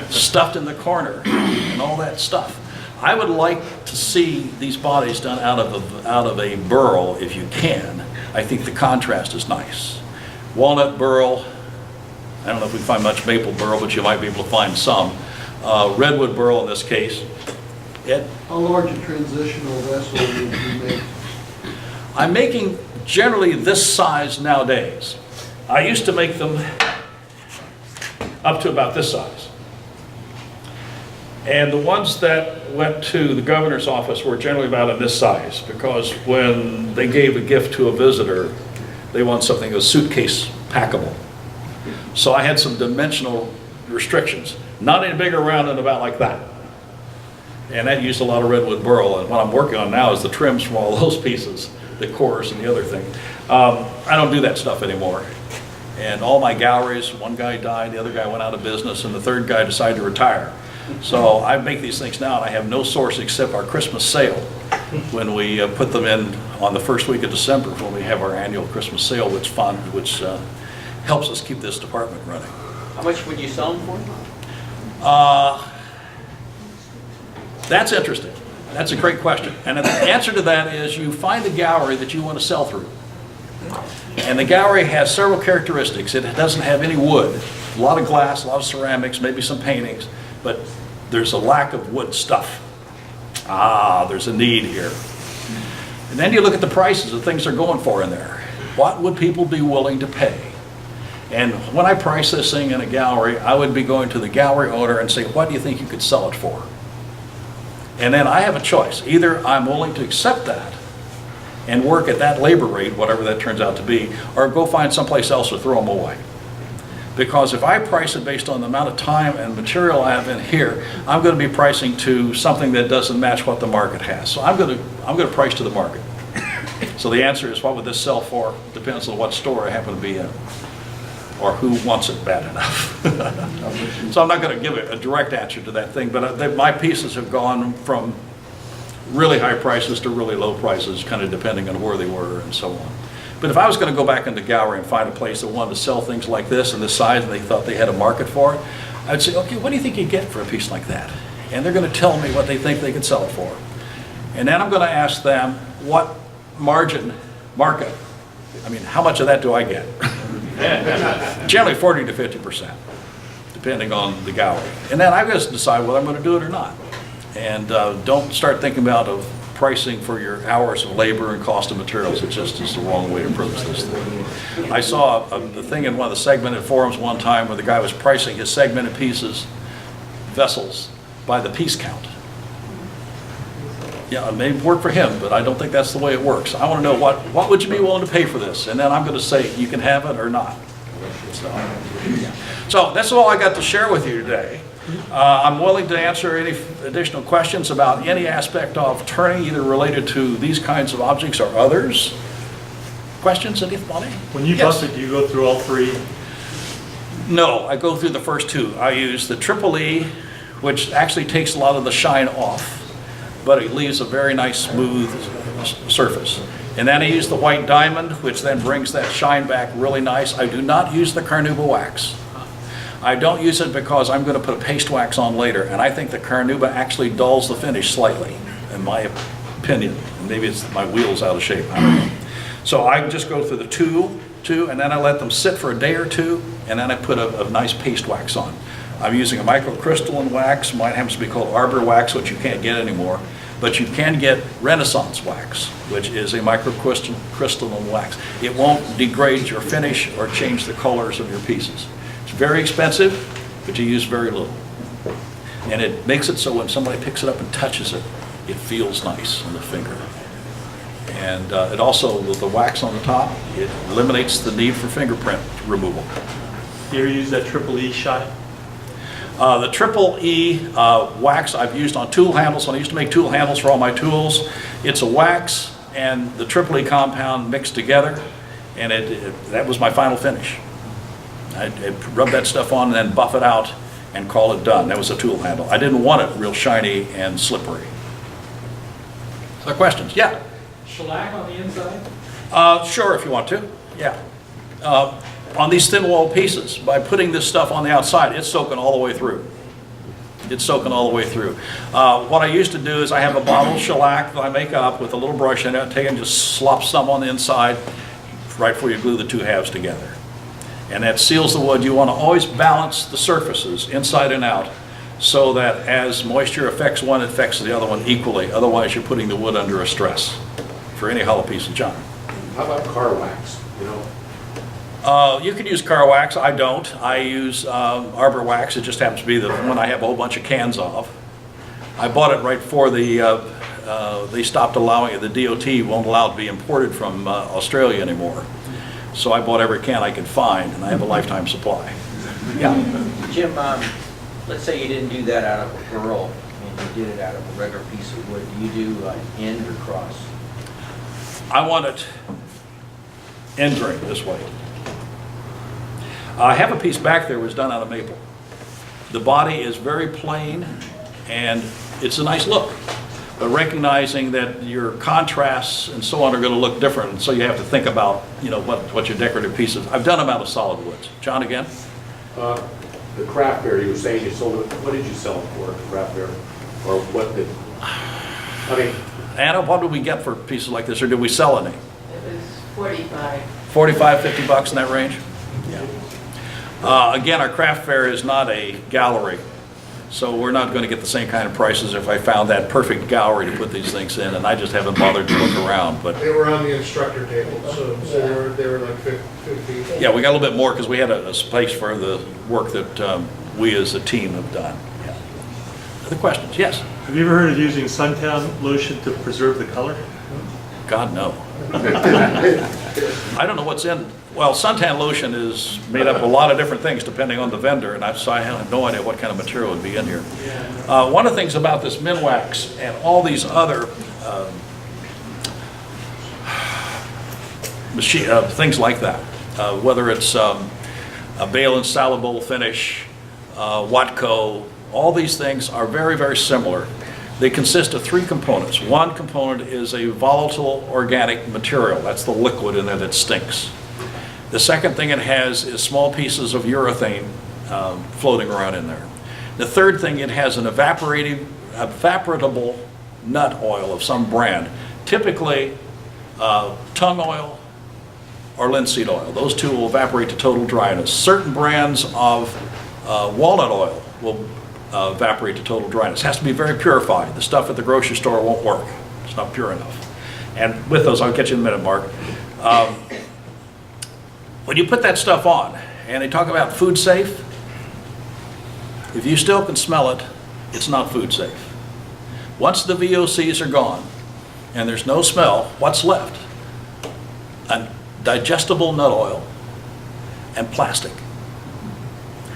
stuffed in the corner, and all that stuff. I would like to see these bodies done out of a burl if you can. I think the contrast is nice. Walnut burl, I don't know if we find much maple burl, but you might be able to find some. Redwood burl in this case. Ed? How large a transitional vessel would you make? I'm making generally this size nowadays. I used to make them up to about this size. And the ones that went to the governor's office were generally about in this size, because when they gave a gift to a visitor, they want something that was suitcase packable. So I had some dimensional restrictions. Not any bigger around than about like that. And that used a lot of redwood burl, and what I'm working on now is the trims from all those pieces, the cores and the other thing. I don't do that stuff anymore. And all my galleries, one guy died, the other guy went out of business, and the third guy decided to retire. So I make these things now, and I have no source except our Christmas sale, when we put them in on the first week of December, when we have our annual Christmas sale, which helps us keep this department running. How much would you sell them for? That's interesting. That's a great question. And the answer to that is you find a gallery that you want to sell through. And the gallery has several characteristics. It doesn't have any wood. A lot of glass, a lot of ceramics, maybe some paintings, but there's a lack of wood stuff. There's a need here. And then you look at the prices of things they're going for in there. What would people be willing to pay? And when I price this thing in a gallery, I would be going to the gallery owner and say, what do you think you could sell it for? And then I have a choice. Either I'm willing to accept that and work at that labor rate, whatever that turns out to be, or go find someplace else or throw them away. Because if I price it based on the amount of time and material I have in here, I'm going to be pricing to something that doesn't match what the market has. So I'm going to price to the market. So the answer is, what would this sell for? Depends on what store I happen to be in, or who wants it bad enough. So I'm not going to give a direct answer to that thing, but my pieces have gone from really high prices to really low prices, kind of depending on where they were and so on. But if I was going to go back into gallery and find a place that wanted to sell things like this and this size, and they thought they had a market for it, I'd say, okay, what do you think you get for a piece like that? And they're going to tell me what they think they could sell it for. And then I'm going to ask them, what market, I mean, how much of that do I get? Generally 40 to 50%, depending on the gallery. And then I just decide whether I'm going to do it or not. And don't start thinking about pricing for your hours of labor and cost of materials. It just is the wrong way to approach this thing. I saw the thing in one of the segmented forums one time where the guy was pricing his segmented pieces, vessels, by the piece count. Yeah, it may work for him, but I don't think that's the way it works. I want to know what would you be willing to pay for this? And then I'm going to say you can have it or not. So that's all I got to share with you today. I'm willing to answer any additional questions about any aspect of turning, either related to these kinds of objects or others. Questions, anybody? When you Yes. bust it, do you go through all three? No, I go through the first two. I use the Triple E, which actually takes a lot of the shine off, but it leaves a very nice smooth surface. And then I use the white diamond, which then brings that shine back really nice. I do not use the carnauba wax. I don't use it because I'm going to put a paste wax on later, and I think the carnauba actually dulls the finish slightly, in my opinion. Maybe it's my wheel's out of shape, I don't know. So I just go through the two, and then I let them sit for a day or two, and then I put a nice paste wax on. I'm using a microcrystalline wax. Mine happens to be called arbor wax, which you can't get anymore. But you can get Renaissance wax, which is a microcrystalline wax. It won't degrade your finish or change the colors of your pieces. It's very expensive, but you use very little. And it makes it so when somebody picks it up and touches it, it feels nice on the finger. And it also, with the wax on the top, it eliminates the need for fingerprint removal. Do you ever use that Triple E shine? The Triple E wax I've used on tool handles. When I used to make tool handles for all my tools, it's a wax and the Triple E compound mixed together, and that was my final finish. I'd rub that stuff on and then buff it out and call it done. That was a tool handle. I didn't want it real shiny and slippery. Other questions? Yeah? Shellac on the inside? Sure, if you want to. Yeah. On these thin wall pieces, by putting this stuff on the outside, it's soaking all the way through. It's soaking all the way through. What I used to do is I have a bottle of shellac that I make up with a little brush in it, take and just slop some on the inside right before you glue the two halves together. And that seals the wood. You want to always balance the surfaces inside and out so that as moisture affects one, it affects the other one equally. Otherwise, you're putting the wood under a stress for any hollow piece of John. How about car wax, you know? You can use car wax. I don't. I use arbor wax. It just happens to be the one I have a whole bunch of cans of. I bought it right before they stopped allowing it. The DOT won't allow it to be imported from Australia anymore. So I bought every can I could find, and I have a lifetime supply. Yeah. Jim, let's say you didn't do that out of a burl, and you did it out of a regular piece of wood. Do you do end or cross? I want it end grain this way. I have a piece back there that was done out of maple. The body is very plain, and it's a nice look. But recognizing that your contrasts and so on are going to look different, and so you have to think about, you know, what your decorative pieces. I've done them out of solid woods. John, again? The craft fair, you were saying you sold it, what did you sell it for at the craft fair? Or what did, I mean, Anna, what did we get for pieces like this, or did we sell any? It was 45. 45, 50 bucks in that range? Yeah. Again, our craft fair is not a gallery, so we're not going to get the same kind of prices if I found that perfect gallery to put these things in, and I just haven't bothered to look around. But They were on the instructor table, so they were like 50. yeah, we got a little bit more because we had a space for the work that we as a team have done. Yeah. Other questions? Yes? Have you ever heard of using suntan lotion to preserve the color? God, no. I don't know what's in. Well, suntan lotion is made up of a lot of different things depending on the vendor, and so I have no idea what kind of material would be in here. One of the things about this Minwax and all these other things like that, whether it's a bale insoluble finish, Watco, all these things are very, very similar. They consist of three components. One component is a volatile organic material. That's the liquid in there that stinks. The second thing it has is small pieces of urethane floating around in there. The third thing, it has an evaporatable nut oil of some brand, typically tung oil or linseed oil. Those two will evaporate to total dryness. Certain brands of walnut oil will evaporate to total dryness. It has to be very purified. The stuff at the grocery store won't work. It's not pure enough. And with those, I'll get you in a minute, Mark. When you put that stuff on, and they talk about food safe, if you still can smell it, it's not food safe. Once the VOCs are gone and there's no smell, what's left? A digestible nut oil and plastic.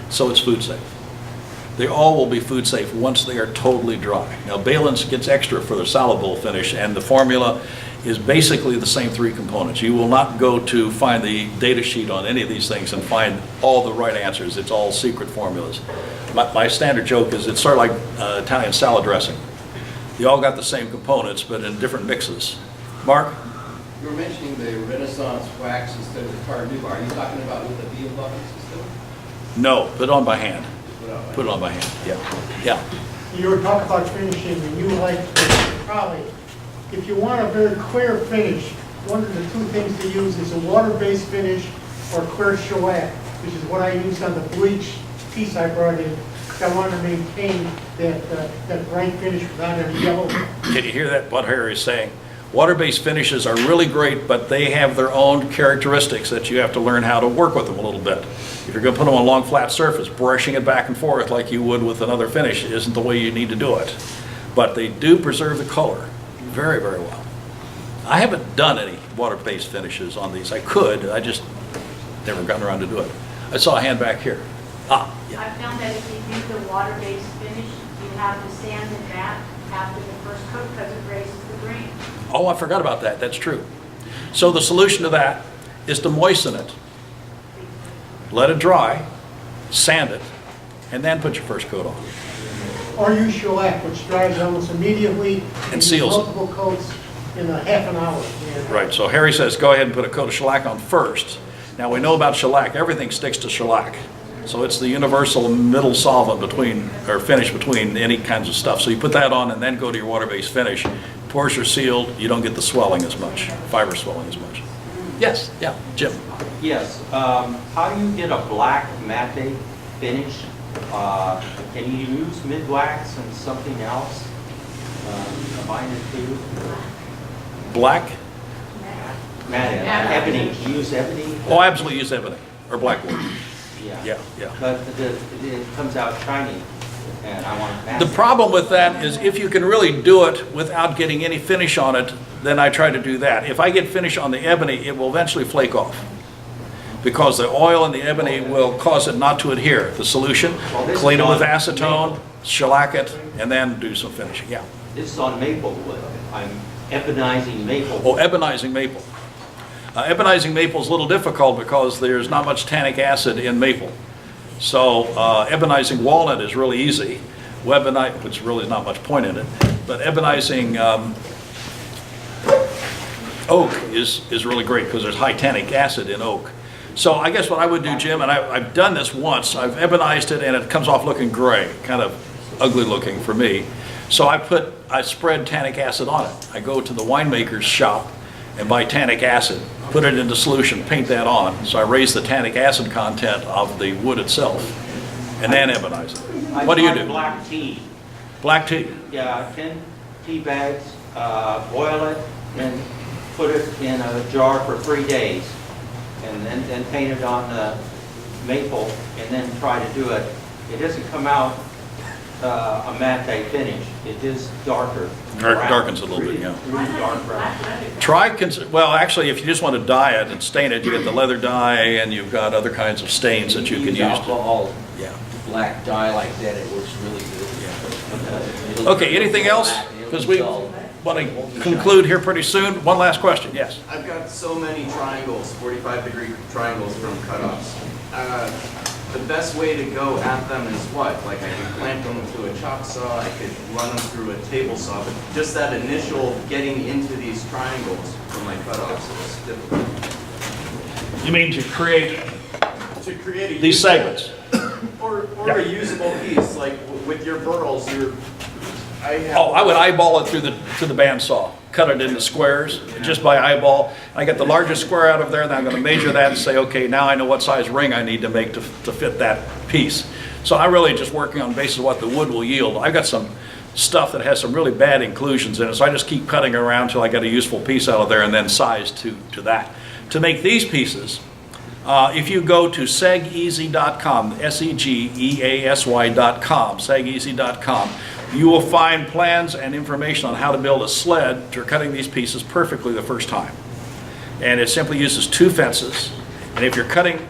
So it's food safe. They all will be food safe once they are totally dry. Now, Balin's gets extra for the salad bowl finish, and the formula is basically the same three components. You will not go to find the data sheet on any of these things and find all the right answers. It's all secret formulas. My standard joke is it's sort of like Italian salad dressing. They all got the same components, but in different mixes. Mark? You were mentioning the Renaissance wax instead of the Cardew. Are you talking about with the Beal bucket system? No, put it on by hand. Put on by Put it on by hand, yeah. Yeah. You were talking about finishing, and you like probably, if you want a very clear finish, one of the two things to use is a water-based finish or clear shellac, which is what I use on the bleach piece I brought in, because I want to maintain that bright finish without any yellow. Can you hear that, what Harry is saying? Water-based finishes are really great, but they have their own characteristics that you have to learn how to work with them a little bit. If you're going to put them on a long, flat surface, brushing it back and forth like you would with another finish isn't the way you need to do it. But they do preserve the color very, very well. I haven't done any water-based finishes on these. I could, I just never gotten around to do it. I saw a hand back here. Ah, yeah. I found that if you use the water-based finish, you have to sand the mat after the first coat because it raises the grain. Oh, I forgot about that. That's true. So the solution to that is to moisten it, let it dry, sand it, and then put your first coat on. Or use shellac, which dries almost immediately. And seals it. Multiple coats in a half an hour. Right, so Harry says go ahead and put a coat of shellac on first. Now we know about shellac, everything sticks to shellac. So it's the universal middle solvent between, or finish between any kinds of stuff. So you put that on and then go to your water-based finish. Pores are sealed, you don't get the swelling as much, fiber swelling as much. Yes, yeah, Jim. Yes, how do you get a black matte finish? Can you use mid-wax and something else? Combine the two? Black? Matte, ebony, do you use ebony? Oh, I absolutely use ebony, or blackwood. Yeah, yeah. But it comes out shiny, and I want matte. The problem with that is if you can really do it without getting any finish on it, then I try to do that. If I get finish on the ebony, it will eventually flake off, because the oil in the ebony will cause it not to adhere. The solution, clean it with acetone, shellac it, and then do some finishing, yeah. This is on maple wood. I'm ebonizing maple. Oh, ebonizing maple. Ebonizing maple is a little difficult because there's not much tannic acid in maple. So ebonizing walnut is really easy, which really is not much point in it. But ebonizing oak is really great because there's high tannic acid in oak. So I guess what I would do, Jim, and I've done this once, I've ebonized it and it comes off looking gray, kind of ugly looking for me. So I spread tannic acid on it. I go to the winemaker's shop and buy tannic acid, put it into solution, paint that on. So I raise the tannic acid content of the wood itself, and then ebonize it. What do you do? Black tea. Black tea? Yeah, 10 tea bags, boil it, and put it in a jar for 3 days. And then paint it on the maple, and then try to do it. It doesn't come out a matte finish. It is darker. Darkens a little bit, yeah. Really dark brown. Well, actually, if you just want to dye it and stain it, you get the leather dye, and you've got other kinds of stains that you can use. Alcohol, Yeah. black dye like that, it works really good. Okay, anything else? Because we want to conclude here pretty soon. One last question, yes. I've got so many triangles, 45-degree triangles from cutoffs. The best way to go at them is what? Like I could clamp them to a chop saw, I could run them through a table saw, but just that initial getting into these triangles for my cutoffs is difficult. You mean to create A these segments? Or Yeah. a usable piece, like with your burls, I have... Oh, I would eyeball it through the bandsaw. cut it into squares, just by eyeball. I get the largest square out of there, then I'm gonna measure that and say, okay, now I know what size ring I need to make to fit that piece. So I'm really just working on the basis of what the wood will yield. I've got some stuff that has some really bad inclusions in it, so I just keep cutting around until I get a useful piece out of there and then size to that. To make these pieces, if you go to segeasy.com, segeasy.com, segeasy.com, you will find plans and information on how to build a sled for cutting these pieces perfectly the first time. And it simply uses 2 fences, and if you're cutting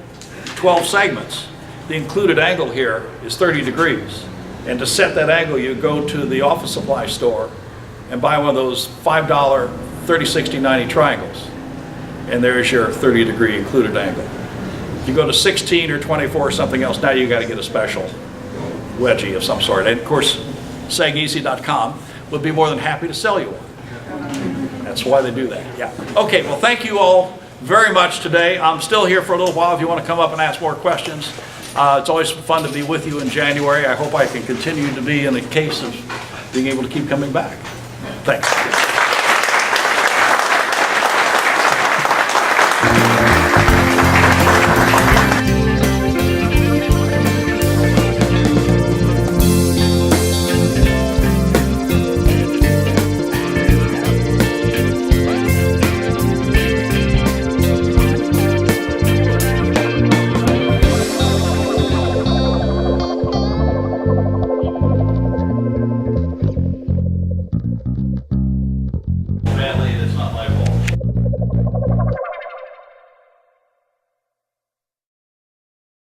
12 segments, the included angle here is 30 degrees. And to set that angle, you go to the office supply store and buy one of those $5 30, 60, 90 triangles. And there's your 30-degree included angle. If you go to 16 or 24 or something else, now you got to get a special wedgie of some sort. And of course, segeasy.com would be more than happy to sell you one. That's why they do that, yeah. Okay, well, thank you all very much today. I'm still here for a little while if you want to come up and ask more questions. It's always fun to be with you in January. I hope I can continue to be in the case of being able to keep coming back. Thanks.